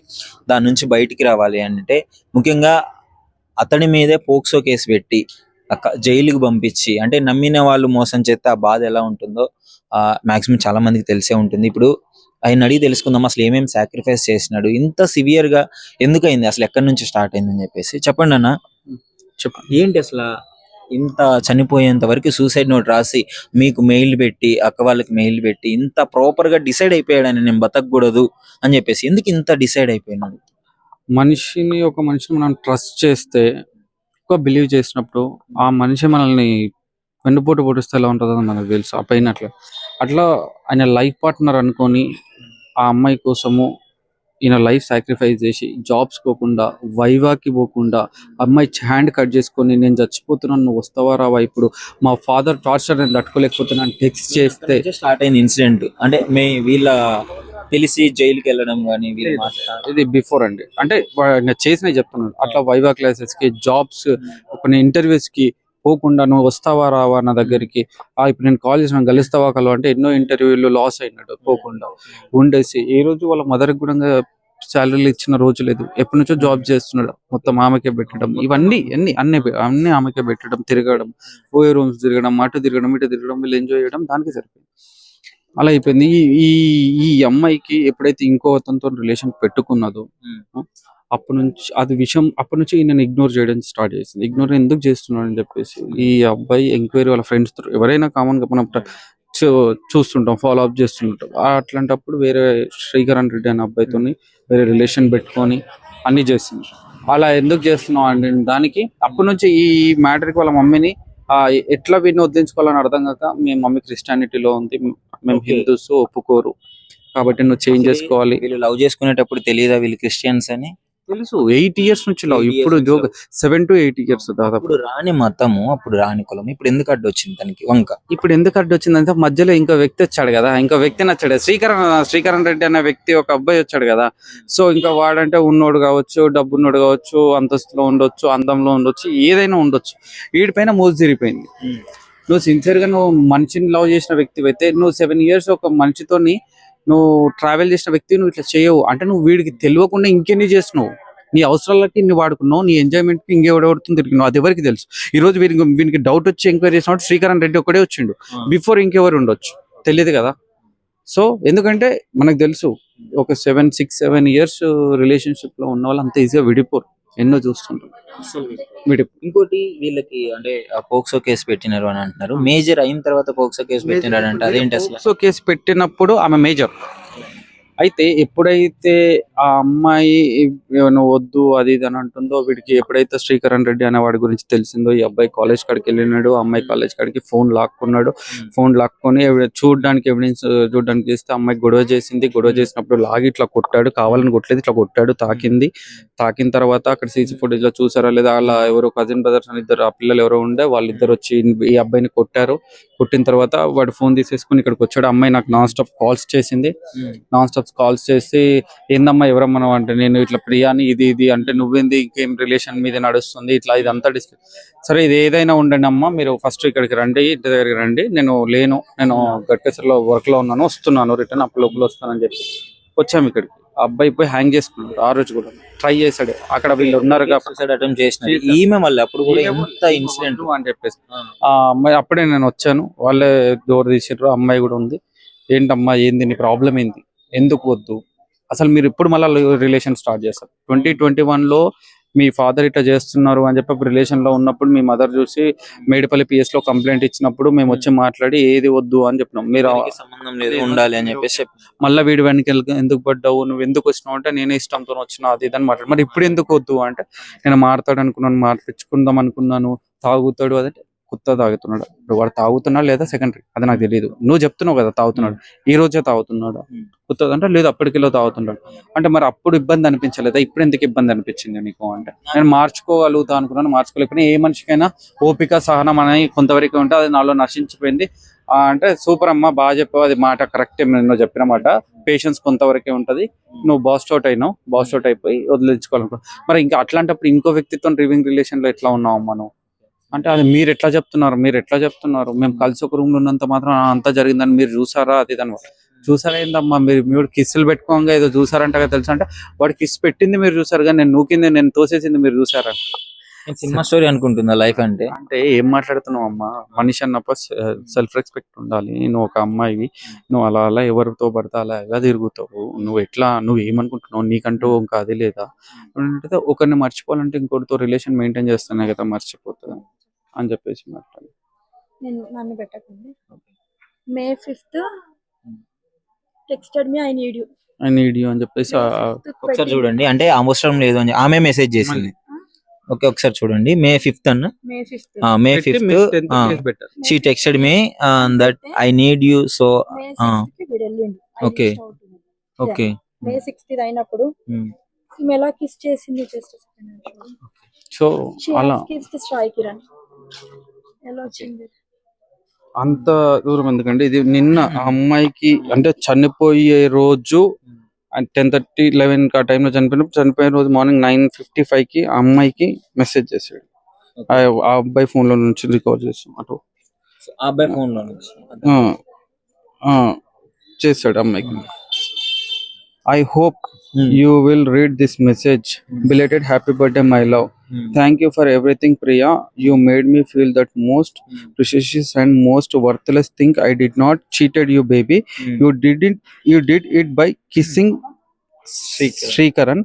దాని నుంచి బయటికి రావాలి అంటే ముఖ్యంగా అతడి మీదే పోక్సో కేసు పెట్టి జైలుకి పంపించి, అంటే నమ్మిన వాళ్ళు మోసం చేస్తే ఆ బాధ ఎలా ఉంటుందో మాక్సిమం చాలా మందికి తెలిసే ఉంటుంది. ఇప్పుడు ఆయన అడిగి తెలుసుకుందాం అసలు ఏమేమి సాక్రిఫైస్ చేసినాడు, ఇంత సివియర్ గా ఎందుకయింది, అసలు ఎక్కడి నుంచి స్టార్ట్ అయింది అని చెప్పేసి. చెప్పండి అన్న, ఏంటి అసలు ఇంత చనిపోయేంత వరకు సూసైడ్ నోట్ రాసి మీకు మెయిల్ పెట్టి అక్క వాళ్ళకి మెయిల్ పెట్టి ఇంత ప్రాపర్ గా డిసైడ్ అయిపోయాడని నేను బతకూడదు అని చెప్పేసి ఎందుకు ఇంత డిసైడ్ అయిపోయినాడు? ఒక మనిషిని మనం ట్రస్ట్ చేస్తే, ఎక్కువ బిలీవ్ చేసినప్పుడు ఆ మనిషి మనల్ని వెన్నుపోటు పొడిస్తే ఎలా ఉంటుందో మనకు తెలుసు. ఆ పైన అట్లా ఆయన లైఫ్ పార్ట్నర్ అనుకొని ఆ అమ్మాయి కోసము ఈయన లైఫ్ సాక్రిఫైస్ చేసి జాబ్స్ పోకుండా, వైవాకి పోకుండా, అమ్మాయి హ్యాండ్ కట్ చేసుకొని నేను చచ్చిపోతున్నాను నువ్వు వస్తావా రావా, ఇప్పుడు మా ఫాదర్ టార్చర్ నేను తట్టుకోలేకపోతున్నాను టెక్స్ట్ చేస్తే స్టార్ట్ అయింది ఇన్సిడెంట్. అంటే వీళ్ళ తెలిసి జైలుకి వెళ్ళడం కానీ ఇది బిఫోర్ అండి. అంటే చేసినవి చెప్తున్నాను. అట్లా వైవా క్లాసెస్ కి, జాబ్స్, కొన్ని ఇంటర్వ్యూస్ కి పోకుండా నువ్వు వస్తావా రావా నా దగ్గరికి, ఇప్పుడు నేను కాల్ చేసిన కలుస్తావా కలవ అంటే ఎన్నో ఇంటర్వ్యూలు లాస్ అయినాడు పోకుండా ఉండేసి. ఈ రోజు వాళ్ళ మదర్ కూడా శాలరీలు ఇచ్చిన రోజు లేదు. ఎప్పటి నుంచో జాబ్ చేస్తున్నాడు, మొత్తం ఆమెకే పెట్టడం, ఇవన్నీ అన్ని ఆమెకే పెట్టడం, తిరగడం, పోయే రూమ్స్ తిరగడం, అటు తిరగడం ఇటు తిరగడం, వీళ్ళు ఎంజాయ్ చేయడం, దానికి సరిపోయింది. అలా అయిపోయింది. ఈ ఈ అమ్మాయికి ఎప్పుడైతే ఇంకో అతనితో రిలేషన్ పెట్టుకున్నదో అప్పటి నుంచి నేను ఇగ్నోర్ చేయడం స్టార్ట్ చేసింది. ఇగ్నోర్ ఎందుకు చేస్తున్నాడు అని చెప్పేసి ఈ అబ్బాయి ఎంక్వైరీ వాళ్ళ ఫ్రెండ్స్ తో, ఎవరైనా కామన్ గా మనం చూస్తుంటాం, ఫాలో అప్ చేస్తుంటాం. అట్లాంటప్పుడు వేరే శ్రీకరణ్ రెడ్డి అనే అబ్బాయితో వేరే రిలేషన్ పెట్టుకొని అన్ని చేసింది. అలా ఎందుకు చేస్తున్నావు అంటే దానికి అప్పటి నుంచి ఈ మ్యాటర్కి వాళ్ళ మమ్మీని ఎట్లా వీడిని వదిలించుకోవాలని అర్థం కాక, మీ మమ్మీ క్రిస్టియానిటీలో ఉంది, మేము హిందూస్ ఒప్పుకోరు కాబట్టి నువ్వు చేంజ్ చేసుకోవాలి. వీళ్ళు లవ్ చేసుకునేటప్పుడు తెలియదా వీళ్ళు క్రిస్టియన్స్ అని? తెలుసు, 8 years నుంచి లవ్. ఇప్పుడు 7 to 8 years దాదాపు. అప్పుడు రాని మతము, అప్పుడు రాని కులం, ఇప్పుడు ఎందుకు అడ్డు వచ్చింది తనకి వంక? ఇప్పుడు ఎందుకు అడ్డు వచ్చిందంటే మధ్యలో ఇంకో వ్యక్తి వచ్చాడు కదా, ఇంకో వ్యక్తి నచ్చాడు. శ్రీకరణ్ రెడ్డి అనే వ్యక్తి, ఒక అబ్బాయి వచ్చాడు కదా. సో ఇంకా వాడంటే ఉన్నోడు కావచ్చు, డబ్బున్నోడు కావచ్చు, అంతస్తులో ఉండొచ్చు, అందంలో ఉండొచ్చు, ఏదైనా ఉండొచ్చు, వీడిపైన మోజు తిరిగిపోయింది. నువ్వు సిన్సియర్ గా నువ్వు మనిషిని లవ్ చేసిన వ్యక్తి అయితే, నువ్వు 7 years ఒక మనిషితోని నువ్వు ట్రావెల్ చేసిన వ్యక్తి నువ్వు ఇట్లా చేయవు అంటే, నువ్వు వీడికి తెలియకుండా ఇంకెన్ని చేస్తున్నావు, నీ అవసరాలకి ఇన్ని వాడుకున్నావు, నీ ఎంజాయ్మెంట్ కి ఇంకెవడెవడుతుంది తిరిగినావు, అది ఎవరికి తెలుసు. ఈ రోజు వీనికి డౌట్ వచ్చి ఎంక్వైరీ చేసినప్పుడు శ్రీకరణ్ రెడ్డి ఒకడే వచ్చిండు, బిఫోర్ ఇంకెవరు ఉండొచ్చు తెలియదు కదా. సో ఎందుకంటే మనకు తెలుసు, ఒక 7 years రిలేషన్షిప్ లో ఉన్న వాళ్ళు అంత ఈజీగా విడిపోరు, ఎన్నో చూస్తుంటాం. ఇంకోటి వీళ్ళకి అంటే పోక్సో కేసు పెట్టినారు అని అంటున్నారు. మేజర్ అయిన తర్వాత పోక్సో కేసు పెట్టినాడు అంటే అదేంటి అసలు? పోక్సో కేసు పెట్టినప్పుడు ఆమె మేజర్ అయితే, ఎప్పుడైతే ఆ అమ్మాయి నువ్వు వద్దు అది ఇది అని అంటుందో, వీడికి ఎప్పుడైతే శ్రీకరణ్ రెడ్డి అనే వాడి గురించి తెలిసిందో, ఈ అబ్బాయి కాలేజ్ కాడికి వెళ్ళినాడు, అమ్మాయి కాలేజ్ కాడికి ఫోన్ లాక్కున్నాడు. ఫోన్ లాక్కొని చూడడానికి ఎవిడెన్స్ చూడడానికి చేస్తే అమ్మాయి గొడవ చేసింది. గొడవ చేసినప్పుడు లాగి ఇట్లా కొట్టాడు, కావాలని కొట్టలేదు, ఇట్లా కొట్టాడు, తాకిన తర్వాత అక్కడ సీసీ ఫుటేజ్ లో చూసారా లేదా, అలా ఎవరో కజిన్ బ్రదర్స్ అని ఇద్దరు, ఆ పిల్లలు ఎవరో ఉండే, వాళ్ళిద్దరు వచ్చి ఈ అబ్బాయిని కొట్టారు. కొట్టిన తర్వాత వాడు ఫోన్ తీసేసుకుని ఇక్కడికి వచ్చాడు. అమ్మాయి నాకు నాన్ స్టాప్ కాల్స్ చేసింది. కాల్స్ చేసి ఏందమ్మా ఎవరమ్మా అంటే, నేను ఇట్లా ప్రియాని ఇది అంటే, నువ్వేంది ఇంకేం రిలేషన్ మీద నడుస్తుంది ఇట్లా ఇదంతా డిస్కస్. సరే ఇది ఏదైనా ఉండండి అమ్మా, మీరు ఫస్ట్ ఇక్కడికి రండి, ఇంటి దగ్గరికి రండి, నేను గట్కేసర్లో వర్క్ లో ఉన్నాను, వస్తున్నాను, రిటర్న్ అప్పుడు లోపల వస్తానని చెప్పి వచ్చాము ఇక్కడికి. ఆ అబ్బాయి పోయి హ్యాంగ్ చేసుకున్నాడు. ఆ రోజు కూడా ట్రై చేశాడు, అక్కడ వీళ్ళు ఉన్నారు ఈమె మళ్ళీ అప్పుడు కూడా ఎంత ఇన్సిడెంట్ అని చెప్పేసి ఆ అమ్మాయి అప్పుడే నేను వచ్చాను, వాళ్ళే డోర్ తీసారు, అమ్మాయి కూడా ఉంది. ఏంటమ్మా ఏంది నీ ప్రాబ్లం ఏంది, ఎందుకు వద్దు, అసలు మీరు ఇప్పుడు మళ్ళీ రిలేషన్ స్టార్ట్ చేస్తారు? 2021లో మీ ఫాదర్ ఇట్లా చేస్తున్నారు అని చెప్పి రిలేషన్ లో ఉన్నప్పుడు మీ మదర్ చూసి మేడిపల్లి PS లో కంప్లైంట్ ఇచ్చినప్పుడు మేము వచ్చి మాట్లాడి ఏది వద్దు అని చెప్పినాం. మీరు ఎవరికి సంబంధం లేదు ఉండాలి అని చెప్పేసి మళ్ళీ వీడి వెనక ఎందుకు పడ్డావు, నువ్వు ఎందుకు వచ్చినావు అంటే నేనే ఇష్టంతో వచ్చినా అది ఇదని మాట్లాడు. మరి ఇప్పుడు ఎందుకు వద్దు అంటే నేను మాట్లాడు అనుకున్నాను, మార్పించుకుందాం అనుకున్నాను, తాగుతాడు అదంటే కొత్త తాగుతున్నాడు. ఇప్పుడు వాడు తాగుతున్నాడు లేదా సెకండరీ అది నాకు తెలియదు. నువ్వు చెప్తున్నావు కదా తాగుతున్నాడు, ఈ రోజే తాగుతున్నాడు కొత్త అంటే లేదు అప్పటికిలో తాగుతున్నాడు అంటే మరి అప్పుడు ఇబ్బంది అనిపించలేదా, ఇప్పుడు ఎందుకు ఇబ్బంది అనిపించింది నీకు అంటే నేను మార్చుకోగలుగుతా అనుకున్నాను. మార్చుకోలేకపోయినా ఏ మనిషికైనా ఓపిక సహనం అనేది కొంతవరకు ఉంటే అది నాలో నశించిపోయింది. అంటే సూపర్ అమ్మా, బాగా చెప్పావు, అది మాట కరెక్టే, నేను చెప్పిన మాట. పేషెన్స్ కొంతవరకే ఉంటది. నువ్వు బాస్ట్ అవుట్ అయినావు, బాస్ట్ అవుట్ అయిపోయి వదిలించుకోవాలనుకో. మరి ఇంకా అట్లాంటప్పుడు ఇంకో వ్యక్తితో లివింగ్ రిలేషన్ లో ఎట్లా ఉన్నావు అమ్మా నువ్వు అంటే అది మీరు ఎట్లా చెప్తున్నారు, మేము కలిసి ఒక రూమ్ లో ఉన్నంత మాత్రం అంతా జరిగిందని మీరు చూసారా అది ఇది అనమాట. చూసారా ఏందమ్మా, మీరు కిస్సులు పెట్టుకోగా ఏదో చూసారంట కదా తెలుసు అంటే వాడు కిస్ పెట్టింది మీరు చూసారు కానీ నేను నూకింది నేను తోసేసింది మీరు చూసారా సినిమా స్టోరీ అనుకుంటుందా లైఫ్ అంటే? అంటే ఏం మాట్లాడుతున్నావు అమ్మా, మనిషి అన్నప్పుడు సెల్ఫ్ రెస్పెక్ట్ ఉండాలి. నువ్వు ఒక అమ్మాయివి, నువ్వు అలా అలా ఎవరితో పడితే అలా ఎలా తిరుగుతావు, నువ్వు ఏమనుకుంటున్నావు, నీకంటూ ఇంకా అది లేదా అంటే ఒకరిని మర్చిపోవాలంటే ఇంకోటితో రిలేషన్ మెయింటైన్ చేస్తానే కదా మర్చిపోతుంది అని చెప్పేసి మాట్లాడి నేను నన్ను పెట్టకండి. May 5th texted me I need you అని చెప్పేసి ఒకసారి చూడండి, అంటే అవసరం లేదు అని ఆమె మెసేజ్ చేసింది. ఓకే ఒకసారి చూడండి. May 5th అన్న May 5th she texted me that I need you so okay okay May 6th అయినప్పుడు ఈమె ఎలా కిస్ చేసింది జస్ట్ సో అలా సాయి కిరణ్ ఎలా వచ్చింది అంత దూరం ఎందుకంటే ఇది నిన్న ఆ అమ్మాయికి అంటే చనిపోయే రోజు 10:30 11 ఆ టైంలో చనిపోయిన రోజు మార్నింగ్ 9:55 కి ఆ అమ్మాయికి మెసేజ్ చేశాడు. ఆ అబ్బాయి ఫోన్ లో నుంచి రికార్డ్ చేస్తాం అటు ఆ అబ్బాయి ఫోన్ లో నుంచి చేశాడు అమ్మాయికి. I hope you will read this message. Belated happy birthday, my love. Thank you for everything, Priya. You made me feel that most precious and most worthless thing. I did not cheated you, baby. You did it by kissing Srikaran.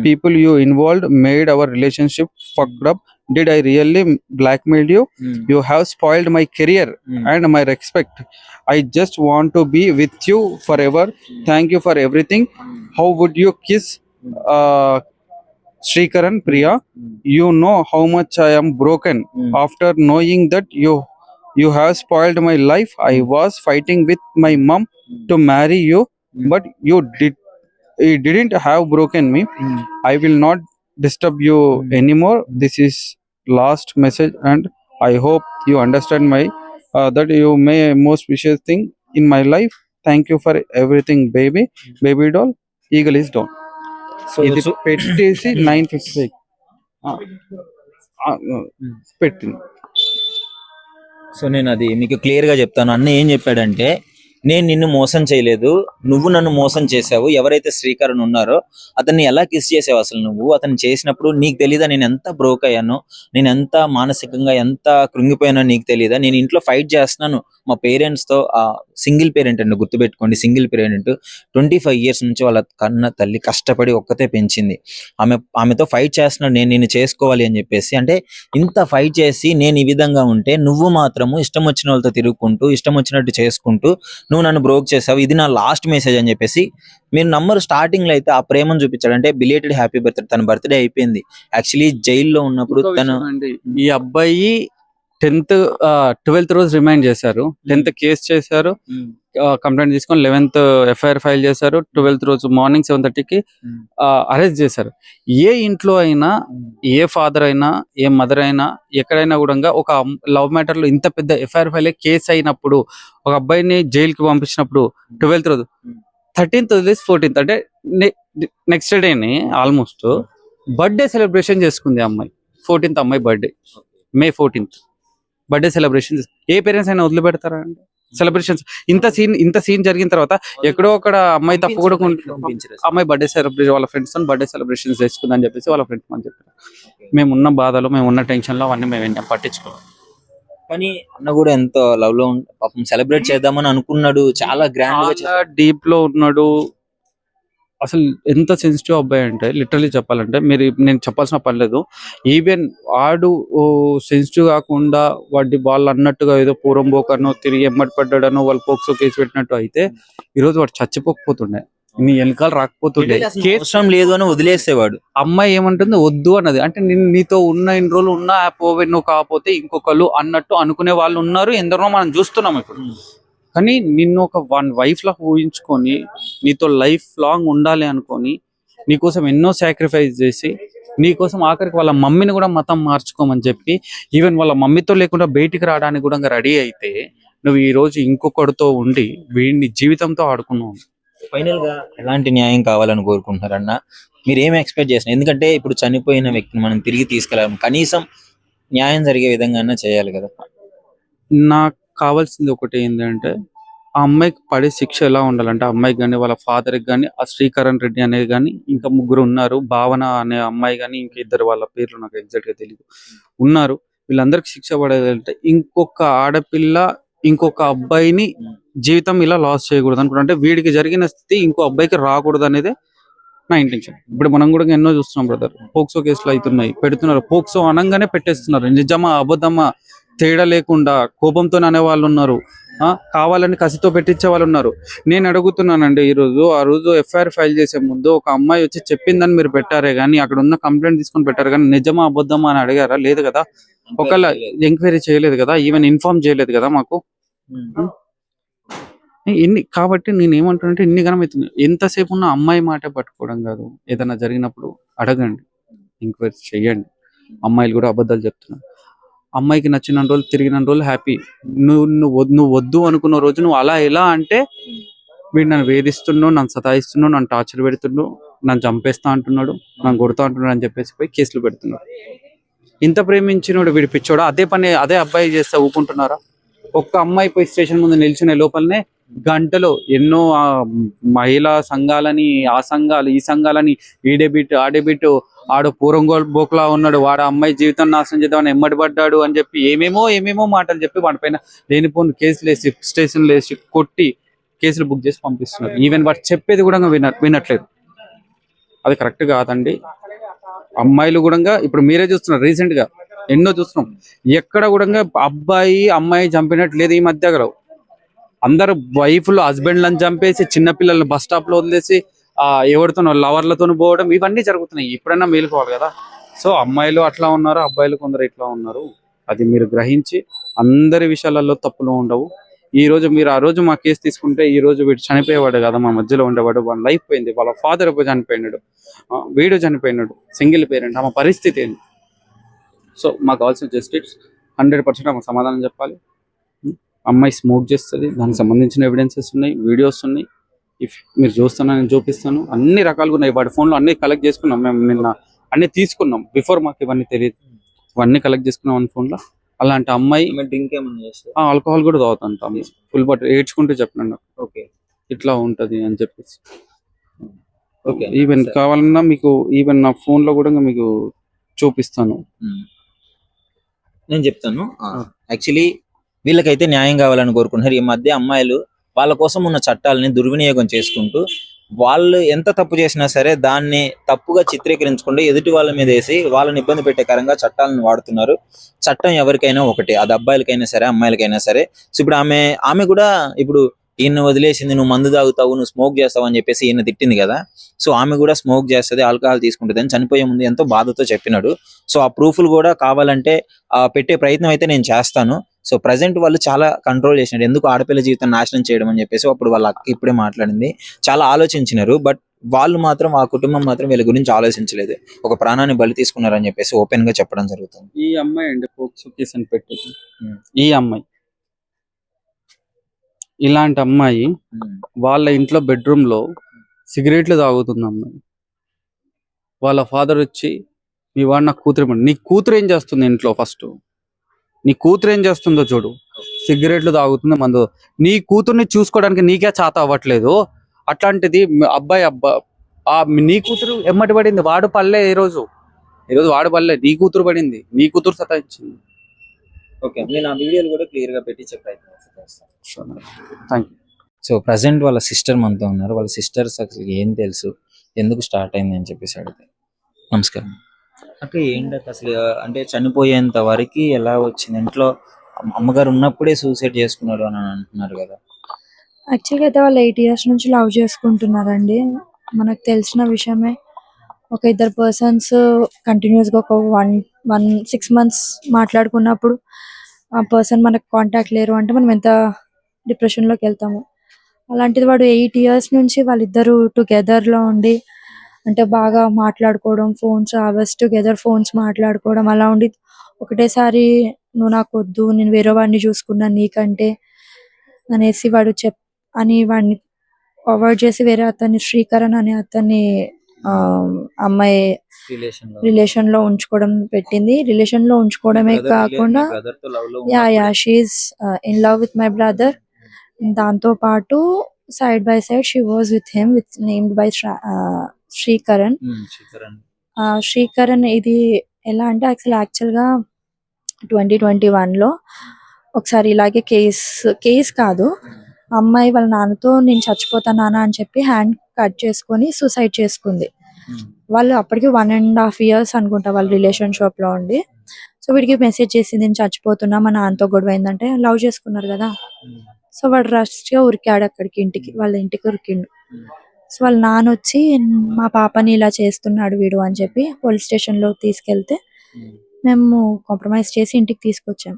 People you involved made our relationship fucked up. Did I really blackmail you? You have spoiled my career and my respect. I just want to be with you forever. Thank you for everything. How would you kiss Srikaran, Priya? You know how much I am broken after knowing that you have spoiled my life. I was fighting with my mom to marry you, but you didn't have broken me. I will not disturb you anymore. This is last message and I hope you understand my that you may most precious thing in my life. Thank you for everything, baby doll. Eagle is down. So ఇది పెట్టేసి 9:55 పెట్టింది. So నేను అది మీకు clear గా చెప్తాను. అన్న ఏం చెప్పాడంటే, నేను నిన్ను మోసం చేయలేదు, నువ్వు నన్ను మోసం చేసావు. ఎవరైతే శ్రీకరణ్ ఉన్నారో అతన్ని ఎలా కిస్ చేసావు అసలు నువ్వు? అతను చేసినప్పుడు నీకు తెలీదా నేను ఎంత బ్రోక్ అయ్యానో, నేను ఎంత మానసికంగా ఎంత కృంగిపోయానో నీకు తెలీదా? నేను ఇంట్లో ఫైట్ చేస్తున్నాను మా పేరెంట్స్ తో. సింగిల్ పేరెంట్ అండి, గుర్తుపెట్టుకోండి, సింగిల్ పేరెంట్. 25 years నుంచి వాళ్ళ కన్న తల్లి కష్టపడి ఒక్కతే పెంచింది. ఆమెతో ఫైట్ చేస్తున్నాడు, నేను నిన్ను చేసుకోవాలి అని చెప్పేసి. అంటే ఇంత ఫైట్ చేసి నేను ఈ విధంగా ఉంటే నువ్వు మాత్రము ఇష్టం వచ్చిన వాళ్ళతో తిరుగుకుంటూ ఇష్టం వచ్చినట్టు చేసుకుంటూ నువ్వు నన్ను బ్రోక్ చేసావు, ఇది నా లాస్ట్ మెసేజ్ అని చెప్పేసి మీరు నంబర్ స్టార్టింగ్ లో అయితే ఆ ప్రేమను చూపించాడు. అంటే బిలేటెడ్ హ్యాపీ బర్త్డే, తన బర్త్డే అయిపోయింది. యాక్చువల్లీ జైల్లో ఉన్నప్పుడు తను ఈ అబ్బాయి 12th రోజు రిమైండ్ చేశారు, 10th కేసు చేశారు, కంప్లైంట్ తీసుకొని 11th FIR ఫైల్ చేశారు. 12th రోజు మార్నింగ్ 7:30కి అరెస్ట్ చేశారు. ఏ ఇంట్లో అయినా, ఏ ఫాదర్ అయినా, ఏ మదర్ అయినా, ఎక్కడైనా కూడా ఒక లవ్ మ్యాటర్ లో ఇంత పెద్ద FIR ఫైల్ కేసు అయినప్పుడు ఒక అబ్బాయిని జైలుకి పంపించినప్పుడు 12th రోజు 13th వదిలేసి 14th అంటే నెక్స్ట్ డేని ఆల్మోస్ట్ బర్త్డే సెలబ్రేషన్ చేసుకుంది అమ్మాయి. 14th అమ్మాయి birthday, May 14th birthday celebration. ఏ పేరెంట్స్ అయినా వదిలిపెడతారా అండి సెలబ్రేషన్స్? ఇంత సీన్ జరిగిన తర్వాత ఎక్కడో ఒక అమ్మాయి తప్పు కూడా అమ్మాయి బర్త్డే సెలబ్రేషన్ వాళ్ళ ఫ్రెండ్స్ తో బర్త్డే సెలబ్రేషన్స్ చేసుకుందని చెప్పేసి వాళ్ళ ఫ్రెండ్స్ అని చెప్పారు. మేము ఉన్న బాధలు, మేము ఉన్న టెన్షన్ లో అవన్నీ మేము పట్టించుకోవాలి. కానీ అన్న కూడా ఎంతో లవ్ లో పాపం సెలబ్రేట్ చేద్దామని అనుకున్నాడు, చాలా గ్రాండ్ గా డీప్ లో ఉన్నాడు. అసలు ఎంత సెన్సిటివ్ అబ్బాయి అంటే లిటరలీ చెప్పాలంటే నేను చెప్పాల్సిన పని లేదు. ఈవెన్ వాడు సెన్సిటివ్ కాకుండా వాళ్ళు అన్నట్టుగా ఏదో పూర్వం పోకనో తిరిగి ఎమ్మటి పడ్డాడనో వాళ్ళు పోక్సో కేసు పెట్టినట్టు అయితే ఈరోజు వాడు చచ్చిపోకపోతుండే, నీ వెనకాల రాకపోతుండే. కేసు అవసరం లేదు అని వదిలేసేవాడు. అమ్మాయి ఏమంటుంది వద్దు అన్నది. అంటే నీతో ఉన్న ఇన్ని రోజులు ఉన్నా పోవే నువ్వు కాకపోతే ఇంకొకళ్ళు అన్నట్టు అనుకునే వాళ్ళు ఉన్నారు, ఎందరో మనం చూస్తున్నాం ఇప్పుడు. కానీ నిన్ను ఒక వైఫ్ లా ఊహించుకొని నీతో లైఫ్ లాంగ్ ఉండాలి అనుకొని నీకోసం ఎన్నో సాక్రిఫైస్ చేసి నీకోసం ఆఖరికి వాళ్ళ మమ్మీని కూడా మతం మార్చుకోమని చెప్పి ఈవెన్ వాళ్ళ మమ్మీతో లేకుండా బయటికి రావడానికి కూడా రెడీ అయితే నువ్వు ఈ రోజు ఇంకొకరితో ఉండి వీడిని జీవితంతో ఆడుకున్నావు. ఫైనల్ గా ఎలాంటి న్యాయం కావాలని కోరుకుంటున్నారన్న? మీరు ఏమి ఎక్స్పెక్ట్ చేస్తున్నారు? ఎందుకంటే ఇప్పుడు చనిపోయిన వ్యక్తిని మనం తిరిగి తీసుకెళ్ళాలి, కనీసం న్యాయం జరిగే విధంగా చేయాలి కదా. నాకు కావాల్సింది ఒకటి ఏంటంటే ఆ అమ్మాయికి పడే శిక్ష ఎలా ఉండాలంటే ఆ అమ్మాయికి కానీ వాళ్ళ ఫాదర్కి కానీ ఆ శ్రీకరణ్ రెడ్డి అనేది కానీ ఇంకా ముగ్గురు ఉన్నారు, భావన అనే అమ్మాయి కానీ ఇంకా ఇద్దరు, వాళ్ళ పేర్లు నాకు ఎగ్జాక్ట్ గా తెలియదు, ఉన్నారు. వీళ్ళందరికి శిక్ష పడేదంటే ఇంకొక ఆడపిల్ల ఇంకొక అబ్బాయిని జీవితం ఇలా లాస్ చేయకూడదు అనుకుంటా. అంటే వీడికి జరిగిన స్థితి ఇంకో అబ్బాయికి రాకూడదు అనేది నా ఇంటెన్షన్. ఇప్పుడు మనం కూడా ఎన్నో చూస్తున్నాం బ్రదర్, పోక్సో కేసులు అవుతున్నాయి, పెడుతున్నారు, పోక్సో అనగానే పెట్టేస్తున్నారు. నిజమా అబద్ధమా తేడా లేకుండా కోపంతో అనే వాళ్ళు ఉన్నారు, కావాలని కసితో పెట్టించే వాళ్ళు ఉన్నారు. నేను అడుగుతున్నానండి, ఆ రోజు ఎఫ్ఐఆర్ ఫైల్ చేసే ముందు ఒక అమ్మాయి వచ్చి చెప్పిందని మీరు పెట్టారే కానీ అక్కడ ఉన్న కంప్లైంట్ తీసుకొని పెట్టారు కానీ నిజమా అబద్ధమా అని అడిగారా? లేదు కదా. ఒకవేళ ఎంక్వైరీ చేయలేదు కదా, ఈవెన్ ఇన్ఫార్మ్ చేయలేదు కదా మాకు. కాబట్టి నేను ఏమంటానంటే ఇన్ని గణం అవుతుంది, ఎంతసేపు ఉన్న అమ్మాయి మాట పట్టుకోవడం కాదు, ఏదైనా జరిగినప్పుడు అడగండి, ఎంక్వైరీ చెయ్యండి. అమ్మాయిలు కూడా అబద్ధాలు చెప్తున్నారు. అమ్మాయికి నచ్చిన రోజులు తిరిగిన రోజులు హ్యాపీ. నువ్వు వద్దు అనుకున్న రోజు నువ్వు అలా ఎలా అంటే వీడు నన్ను వేధిస్తున్నావు, నన్ను సతాయిస్తున్నావు, నన్ను టార్చర్ పెడుతున్నావు, నన్ను చంపేస్తా అంటున్నాడు, నన్ను కొడతా అంటున్నాడు అని చెప్పేసి పోయి కేసులు పెడుతున్నాడు. ఇంత ప్రేమించినోడు వీడి పిచ్చోడా? అదే అబ్బాయి చేస్తే ఊకుంటున్నారా? ఒక్క అమ్మాయి పోయి స్టేషన్ ముందు నిల్చునే లోపలనే గంటలో ఎన్నో మహిళా సంఘాలని, ఆ సంఘాలు ఈ సంఘాలని, ఈ డెబిట్ ఆ డెబిట్, ఆడు పూరంగోల్ బోక్లా ఉన్నాడు, వాడు అమ్మాయి జీవితం నాశనం చేద్దామని ఎమ్మడిపడ్డాడు అని చెప్పి ఏమేమో మాటలు చెప్పి వాడి పైన లేనిపోని కేసులు వేసి స్టేషన్లు వేసి కొట్టి కేసులు బుక్ చేసి పంపిస్తున్నారు. ఈవెన్ వాడు చెప్పేది కూడా వినట్లేదు. అది కరెక్ట్ కాదండి. అమ్మాయిలు కూడా ఇప్పుడు మీరే చూస్తున్నారు, రీసెంట్ గా ఎన్నో చూస్తున్నాం, ఎక్కడ కూడా అబ్బాయి అమ్మాయి చంపినట్టు లేదు ఈ మధ్య. అందరు వైఫ్లు హస్బెండ్లను చంపేసి చిన్నపిల్లల్ని బస్ స్టాప్ లో వదిలేసి ఎవరితో లవర్లతో పోవడం ఇవన్నీ జరుగుతున్నాయి. ఎప్పుడైనా మేలుకోవాలి కదా. సో అమ్మాయిలు అట్లా ఉన్నారు, అబ్బాయిలు కొందరు ఇట్లా ఉన్నారు. అది మీరు గ్రహించి అందరి విషయాలలో తప్పులు ఉండవు. ఈ రోజు మీరు ఆ రోజు మా కేసు తీసుకుంటే ఈ రోజు వీడు చనిపోయేవాడు కదా, మా మధ్యలో ఉండేవాడు, వాళ్ళ లైఫ్ పోయింది, వాళ్ళ ఫాదర్ చనిపోయినాడు, వీడు చనిపోయినాడు, సింగిల్ పేరెంట్, ఆమె పరిస్థితి ఏంది. సో మాకు కావాల్సిన జస్టిస్ 100% ఆమె సమాధానం చెప్పాలి. అమ్మాయి స్మోక్ చేస్తుంది, దానికి సంబంధించిన ఎవిడెన్సెస్ ఉన్నాయి, వీడియోస్ ఉన్నాయి. ఇఫ్ మీరు చూస్తున్నా నేను చూపిస్తాను, అన్ని రకాలుగా ఉన్నాయి. వాడి ఫోన్లో అన్ని కలెక్ట్ చేసుకున్నాం మేము, నిన్న అన్ని తీసుకున్నాం. బిఫోర్ మాకు ఇవన్నీ తెలియదు, ఇవన్నీ కలెక్ట్ చేసుకున్నాం అన్ని ఫోన్లో. అలాంటి అమ్మాయి ఆల్కహాల్ కూడా తాగుతుంట, ఫుల్ బట్ ఏడ్చుకుంటూ చెప్పినాను నాకు, ఓకే ఇట్లా ఉంటది అని చెప్పేసి. ఈవెన్ కావాలన్నా మీకు ఈవెన్ నా ఫోన్ లో కూడా మీకు చూపిస్తాను. నేను చెప్తాను. యాక్చువల్లీ వీళ్ళకైతే న్యాయం కావాలని కోరుకుంటున్నారు. ఈ మధ్య అమ్మాయిలు వాళ్ళ కోసం ఉన్న చట్టాలని దుర్వినియోగం చేసుకుంటూ వాళ్ళు ఎంత తప్పు చేసినా సరే దాన్ని తప్పుగా చిత్రీకరించకుండా ఎదుటి వాళ్ళ మీద వేసి వాళ్ళని ఇబ్బంది పెట్టేకరంగా చట్టాలను వాడుతున్నారు. చట్టం ఎవరికైనా ఒకటి, అది అబ్బాయిలకైనా సరే అమ్మాయిలకైనా సరే. సో ఇప్పుడు ఆమె కూడా ఇప్పుడు ఈయన వదిలేసింది, నువ్వు మందు తాగుతావు, నువ్వు స్మోక్ చేస్తావు అని చెప్పేసి ఈయన తిట్టింది కదా. సో ఆమె కూడా స్మోక్ చేస్తుంది, ఆల్కహాల్ తీసుకుంటుంది అని చనిపోయే ముందు ఎంతో బాధతో చెప్పినాడు. సో ఆ ప్రూఫ్లు కూడా కావాలంటే పెట్టే ప్రయత్నం అయితే నేను చేస్తాను. సో ప్రజెంట్ వాళ్ళు చాలా కంట్రోల్ చేసినారు, ఎందుకు ఆడపిల్ల జీవితం నాశనం చేయడం అని చెప్పేసి. అప్పుడు వాళ్ళ అక్క ఇప్పుడే మాట్లాడింది, చాలా ఆలోచించినారు. బట్ వాళ్ళు మాత్రం, ఆ కుటుంబం మాత్రం వీళ్ళ గురించి ఆలోచించలేదు, ఒక ప్రాణాన్ని బలి తీసుకున్నారని చెప్పేసి ఓపెన్ గా చెప్పడం జరుగుతుంది. ఈ అమ్మాయి అండి పోక్సో కేసు అని పెట్టేది, ఈ అమ్మాయి ఇలాంటి అమ్మాయి వాళ్ళ ఇంట్లో బెడ్రూమ్ లో సిగరెట్లు తాగుతుంది అమ్మాయి. వాళ్ళ ఫాదర్ వచ్చి మీ వాడు నాకు కూతురు, నీ కూతురు ఏం చేస్తుంది ఇంట్లో, ఫస్ట్ నీ కూతురు ఏం చేస్తుందో చూడు, సిగరెట్లు తాగుతుంది, మందు. నీ కూతుర్ని చూసుకోవడానికి నీకే చేత అవ్వట్లేదు, అట్లాంటిది నీ కూతురు ఎమ్మటి పడింది, వాడు పడలే ఈరోజు వాడు పడలే, నీ కూతురు పడింది, నీ కూతురు సతాయించింది. ఓకే, నేను ఆ వీడియోలు కూడా క్లియర్ గా పెట్టించే ప్రయత్నం చేస్తాను. Thank you. సో ప్రజెంట్ వాళ్ళ సిస్టర్ మనతో ఉన్నారు. వాళ్ళ సిస్టర్స్ అసలు ఏం తెలుసు, ఎందుకు స్టార్ట్ అయింది అని చెప్పేసి అడిగితే. నమస్కారం అక్క. ఏంటక్క అసలు అంటే చనిపోయేంత వరకు ఎలా వచ్చింది? ఇంట్లో అమ్మగారు ఉన్నప్పుడే సూసైడ్ చేసుకున్నారు అని అంటున్నారు కదా. యాక్చువల్గా అయితే వాళ్ళు 8 years నుంచి లవ్ చేసుకుంటున్నారండి. మనకు తెలిసిన విషయమే. ఒక ఇద్దరు పర్సన్స్ కంటిన్యూస్గా ఒక 6 months మాట్లాడుకున్నప్పుడు ఆ పర్సన్ మనకు కాంటాక్ట్ లేరు అంటే మనం ఎంత డిప్రెషన్లోకి వెళ్తాము. అలాంటిది వాడు 8 years నుంచి వాళ్ళిద్దరూ టుగెదర్లో ఉండి అంటే బాగా మాట్లాడుకోవడం, ఫోన్స్ అవర్స్ టుగెదర్ ఫోన్స్ మాట్లాడుకోవడం అలా ఉండి ఒకటేసారి నువ్వు నాకు వద్దు, నేను వేరే వాడిని చూసుకున్నాను నీకంటే అనేసి వాడిని అవాయిడ్ చేసి వేరే అతన్ని, శ్రీకరణ్ అనే అతన్ని అమ్మాయి రిలేషన్ లో ఉంచుకోవడం పెట్టింది. రిలేషన్ లో ఉంచుకోవడమే కాకుండా she's in love with my brother. దాంతో పాటు side by side she was with him with named by Srikaran. Srikaran ఇది ఎలా అంటే యాక్చువల్ గా 2021 లో ఒకసారి ఇలాగే కేస్ కాదు, అమ్మాయి వాళ్ళ నాన్నతో నేను చచ్చిపోతాను నాన్న అని చెప్పి హ్యాండ్ కట్ చేసుకొని సూసైడ్ చేసుకుంది. వాళ్ళు అప్పటికి 1.5 years అనుకుంటా వాళ్ళ రిలేషన్షిప్ లో ఉండి. సో వీడికి మెసేజ్ చేసింది నేను చచ్చిపోతున్నా, మా నాన్నతో గొడవ అయిందంటే, లవ్ చేసుకున్నారు కదా. సో వాడు రష్ గా ఉరికాడు అక్కడికి, వాళ్ళ ఇంటికి ఉరికిండు. సో వాళ్ళ నాన్న వచ్చి మా పాపని ఇలా చేస్తున్నాడు వీడు అని చెప్పి పోలీస్ స్టేషన్ లో తీసుకెళ్తే మేము కాంప్రమైజ్ చేసి ఇంటికి తీసుకొచ్చాం.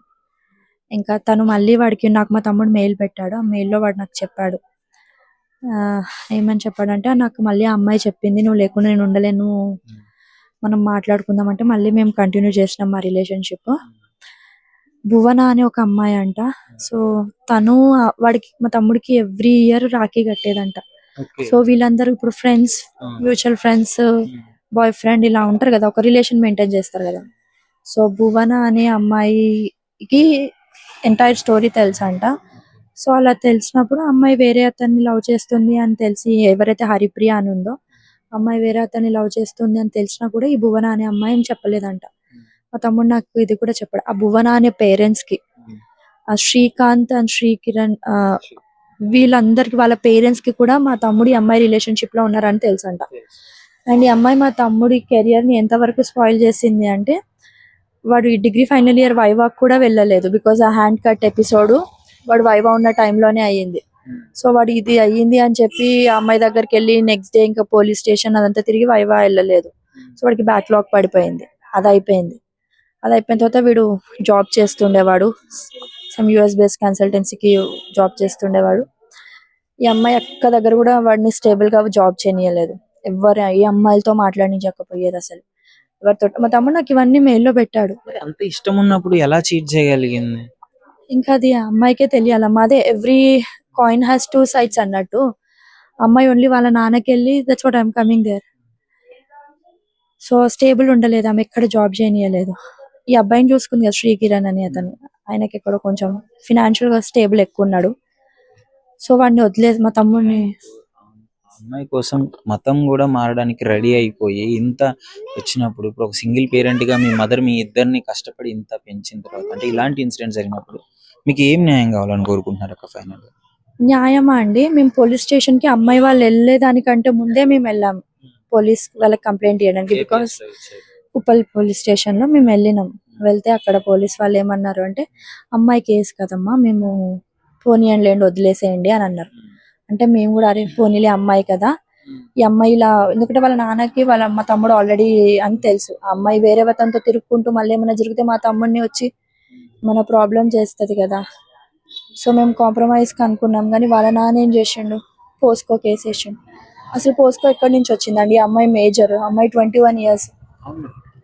ఇంకా తను మళ్ళీ నాకు మా తమ్ముడు మెయిల్ పెట్టాడు. ఆ మెయిల్లో వాడు నాకు చెప్పాడు, ఏమని చెప్పాడంటే, నాకు మళ్ళీ ఆ అమ్మాయి చెప్పింది నువ్వు లేకుండా నేను ఉండలేను, మనం మాట్లాడుకుందాం అంటే మళ్ళీ మేము కంటిన్యూ చేసినాం మా రిలేషన్షిప్. భువన అనే ఒక అమ్మాయి అంట. సో తను మా తమ్ముడికి ఎవ్రీ ఇయర్ రాఖీ కట్టేదంట. సో వీళ్ళందరూ ఇప్పుడు friends, mutual friends, boy friend ఇలా ఉంటారు కదా, ఒక రిలేషన్ మెయింటైన్ చేస్తారు కదా. సో భువన అనే అమ్మాయికి ఎంటైర్ స్టోరీ తెలుసంట. సో అలా తెలిసినప్పుడు అమ్మాయి వేరే అతన్ని లవ్ చేస్తుంది అని తెలిసి, ఎవరైతే హరిప్రియ అని ఉందో అమ్మాయి వేరే అతన్ని లవ్ చేస్తుంది అని తెలిసినా కూడా ఈ భువన అనే అమ్మాయి అని చెప్పలేదంట. మా తమ్ముడు నాకు ఇది కూడా చెప్పాడు. ఆ భువన అనే పేరెంట్స్ కి, ఆ శ్రీకాంత్ అండ్ శ్రీకిరణ్ వీళ్ళందరికి వాళ్ళ పేరెంట్స్ కి కూడా మా తమ్ముడి అమ్మాయి రిలేషన్షిప్ లో ఉన్నారని తెలుసంట. అండ్ ఈ అమ్మాయి మా తమ్ముడి కెరియర్ ని ఎంతవరకు స్పాయిల్ చేసింది అంటే, వాడు ఈ డిగ్రీ ఫైనల్ ఇయర్ వైవాక్ కూడా వెళ్ళలేదు. బికాజ్ ఆ హ్యాండ్ కట్ ఎపిసోడ్ వాడు వైవా ఉన్న టైంలోనే అయ్యింది. సో వాడు ఇది అయ్యింది అని చెప్పి ఆ అమ్మాయి దగ్గరికి వెళ్ళి నెక్స్ట్ డే ఇంకా పోలీస్ స్టేషన్ అదంతా తిరిగి వైవా వెళ్ళలేదు. సో వాడికి బ్యాక్లాగ్ పడిపోయింది. అది అయిపోయిన తర్వాత వీడు జాబ్ చేస్తుండేవాడు, సమ్ యూఎస్ బేస్డ్ కన్సల్టెన్సీకి జాబ్ చేస్తుండేవాడు. ఈ అమ్మాయి అక్క దగ్గర కూడా వాడిని స్టేబుల్ గా జాబ్ చేయనీయలేదు. ఈ అమ్మాయిలతో మాట్లాడించకపోయేది అసలు ఎవరితో. మా తమ్ముడు నాకు ఇవన్నీ మెయిల్లో పెట్టాడు. అంత ఇష్టం ఉన్నప్పుడు ఎలా చీట్ చేయగలిగింది? ఇంకా అది ఆ అమ్మాయికే తెలియాలమ్మా. అదే ఎవ్రీ కాయిన్ హ్యాస్ 2 sides అన్నట్టు. అమ్మాయి ఓన్లీ వాళ్ళ నాన్నకి వెళ్ళి that's what I'm coming there. So stable ఉండలేదు, ఆమె ఎక్కడ జాబ్ చేయనీయలేదు. ఈ అబ్బాయిని చూసుకుంది కదా, శ్రీకిరణ్ అని అతను, ఆయనకి ఎక్కడ కొంచెం ఫినాన్షియల్ గా స్టేబుల్ ఎక్కువ ఉన్నాడు. సో వాడిని వదిలేదు మా తమ్ముడిని. అమ్మాయి కోసం మతం కూడా మారడానికి రెడీ అయిపోయి ఇంత వచ్చినప్పుడు, ఇప్పుడు ఒక సింగిల్ పేరెంట్ గా మీ మదర్ మీ ఇద్దరిని కష్టపడి ఇంత పెంచిన తర్వాత, అంటే ఇలాంటి ఇన్సిడెంట్ జరిగినప్పుడు మీకు ఏం న్యాయం కావాలని కోరుకుంటున్నారు అక్క ఫైనల్? న్యాయమా అండి, మేము పోలీస్ స్టేషన్ కి అమ్మాయి వాళ్ళు వెళ్ళేదానికంటే ముందే మేము వెళ్ళాము పోలీస్ వాళ్ళకి కంప్లైంట్ చేయడానికి. బికాస్ ఉప్పల్ పోలీస్ స్టేషన్ లో మేము వెళ్తే అక్కడ పోలీస్ వాళ్ళు ఏమన్నారు అంటే, అమ్మాయి కేసు కదమ్మా, మేము పోనీయండి వదిలేసేయండి అని అన్నారు. అంటే మేము కూడా అరే పోనీలే అమ్మాయి కదా, ఈ అమ్మాయి ఇలా, ఎందుకంటే వాళ్ళ నాన్నకి మా తమ్ముడు ఆల్రెడీ అని తెలుసు, ఆ అమ్మాయి వేరే వతంతో తిరుక్కుంటూ మళ్ళీ ఏమైనా జరిగితే మా తమ్ముడిని వచ్చి మన ప్రాబ్లం చేస్తుంది కదా. సో మేము కాంప్రమైజ్ కి అనుకున్నాం, కానీ వాళ్ళ నాన్న ఏం చేసిండు, పోస్కో కేసు వేసిండు. అసలు పోస్కో ఎక్కడి నుంచి వచ్చిందండి? అమ్మాయి మేజర్, అమ్మాయి 21 years,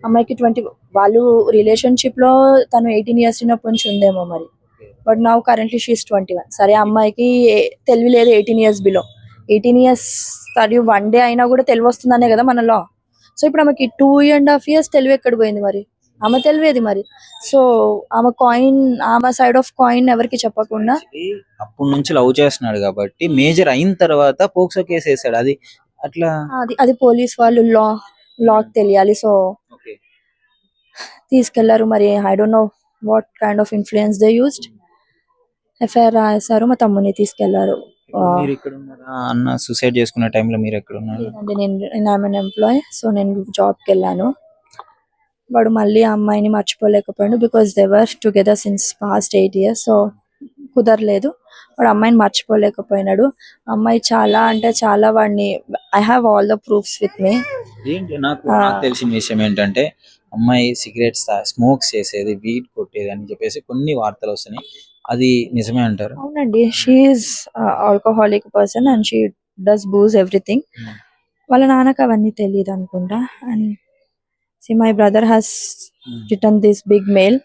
అమ్మాయికి 20. వాళ్ళు రిలేషన్షిప్ లో తను 18 years చిన్నప్పటి నుంచి ఉందేమో మరి, బట్ నౌ కరెంట్లీ షీఈస్ 21. సరే అమ్మాయికి తెలివి లేదు, 18 years బిలో. 18 years సరే 1 day అయినా కూడా తెలివి వస్తుందనే కదా మనలో. సో ఇప్పుడు ఆమెకి 2.5 years తెలివి ఎక్కడ పోయింది మరి? ఆమె తెలివేది మరి. సో ఆమె సైడ్ ఆఫ్ కాయిన్ ఎవరికి చెప్పకుండా అప్పటి నుంచి లవ్ చేస్తున్నాడు కాబట్టి మేజర్ అయిన తర్వాత పోక్సో కేసు వేసాడు. అది అట్లా అది పోలీస్ వాళ్ళు లాక్ తెలియాలి. సో తీసుకెళ్లారు మరి, I don't know what kind of influence they used. FIR రాశారు, మా తమ్ముని తీసుకెళ్లారు. మీరు ఇక్కడ ఉన్నారా? అన్న సూసైడ్ చేసుకున్న టైంలో మీరు ఎక్కడ ఉన్నారు? లేదండి, నేను ఐఎమ్ ఎంప్లాయ్, సో నేను జాబ్కి వెళ్ళాను. వాడు మళ్ళీ ఆ అమ్మాయిని మర్చిపోలేకపోయాడు because they were together since past 8 years. So కుదరలేదు, వాడు అమ్మాయిని మర్చిపోలేకపోయినాడు. అమ్మాయి చాలా అంటే చాలా వాడిని, I have all the proofs with me. ఏంటి నాకు తెలిసిన విషయం ఏంటంటే అమ్మాయి సిగరెట్స్ స్మోక్స్ చేసేది, వీడ్ కొట్టేది అని చెప్పేసి కొన్ని వార్తలు వస్తున్నాయి. అది నిజమే అంటారు? అవునండి, she's alcoholic person and she does booze everything. వాళ్ళ నాన్నకి అవన్నీ తెలియదు అనుకుంటా. And see my brother has return this big mail.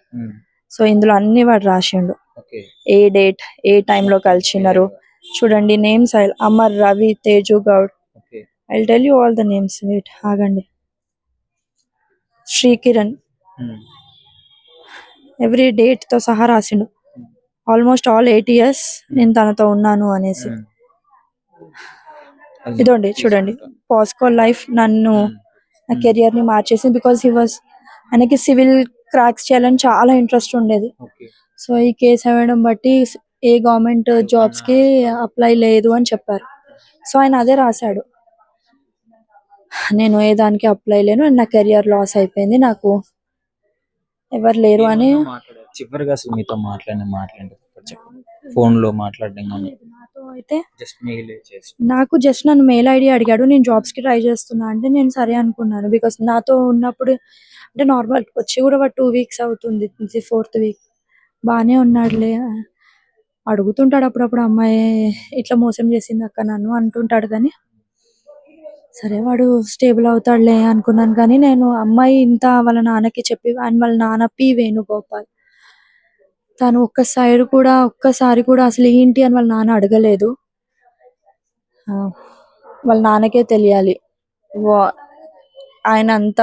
So ఇందులో అన్ని వాడు రాసిండు, ఓకే. ఏ డేట్, ఏ టైంలో కలిసినారు. చూడండి names, Amar, Ravi, Teju Goud. Okay. I tell you all the names. Wait, ఆగండి. శ్రీకిరణ్, ఎవ్రీ డేట్ తో సహా రాసిండు. ఆల్మోస్ట్ ఆల్ 8 years నేను తనతో ఉన్నాను అనేసి. ఇదండి చూడండి, పాస్కో లైఫ్ నన్ను, నా కెరియర్ ని మార్చేసింది. బికాస్ ఆయనకి సివిల్ క్రాక్స్ చేయాలని చాలా ఇంట్రెస్ట్ ఉండేది. ఓకే. సో ఈ కేసు అవ్వడం బట్టి ఏ గవర్నమెంట్ జాబ్స్ కి అప్లై లేదు అని చెప్పారు. సో ఆయన అదే రాశాడు, నేను ఏ దానికి అప్లై లేను, నా కెరియర్ లాస్ అయిపోయింది, నాకు ఎవరు లేరు అని. చివరిగా అసలు మీతో మాట్లాడండి ఫోన్ లో మాట్లాడడం కానీ? నాతో అయితే జస్ట్ మెయిల్ చేసి నాకు జస్ట్ నన్ను మెయిల్ ఐడి అడిగాడు, నేను జాబ్స్ కి ట్రై చేస్తున్నా అంటే నేను సరే అనుకున్నాను. బికాస్ నాతో ఉన్నప్పుడు అంటే నార్మల్ వచ్చి కూడా 2 weeks అవుతుంది, 4th week బానే ఉన్నాడులే. అడుగుతుంటాడు అప్పుడప్పుడు, అమ్మాయి ఇట్లా మోసం చేసింది అక్క నన్ను అంటుంటాడు. కానీ సరే వాడు స్టేబుల్ అవుతాడులే అనుకున్నాను. కానీ నేను అమ్మాయి ఇంత వాళ్ళ నాన్నకి చెప్పి, అండ్ వాళ్ళ నాన్న పి వేణుగోపాల్, తను ఒక్కసారి కూడా అసలు ఏంటి అని వాళ్ళ నాన్న అడగలేదు. వాళ్ళ నాన్నకే తెలియాలి ఆయన అంత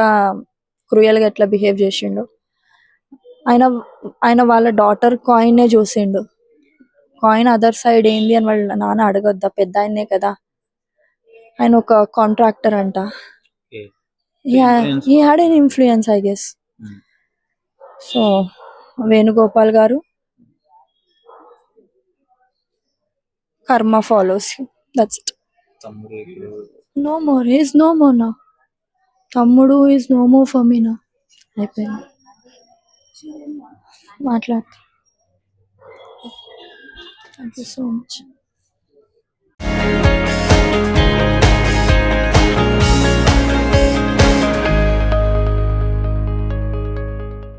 క్రూయల్ గా ఎట్లా బిహేవ్ చేసిండు. ఆయన వాళ్ళ డాటర్ కాయిన్ చూసిండు, కాయిన్ అదర్ సైడ్ ఏంది అని వాళ్ళ నాన్న అడగొద్దా, పెద్ద ఆయనే కదా. ఆయన ఒక కాంట్రాక్టర్ అంట. he had an influence I guess. So Venugopal గారు, karma follows you, that's it. No more, he is no more now. తమ్ముడు is no more for me now. అయిపోయింది, మాట్లాడు. Thank you so much.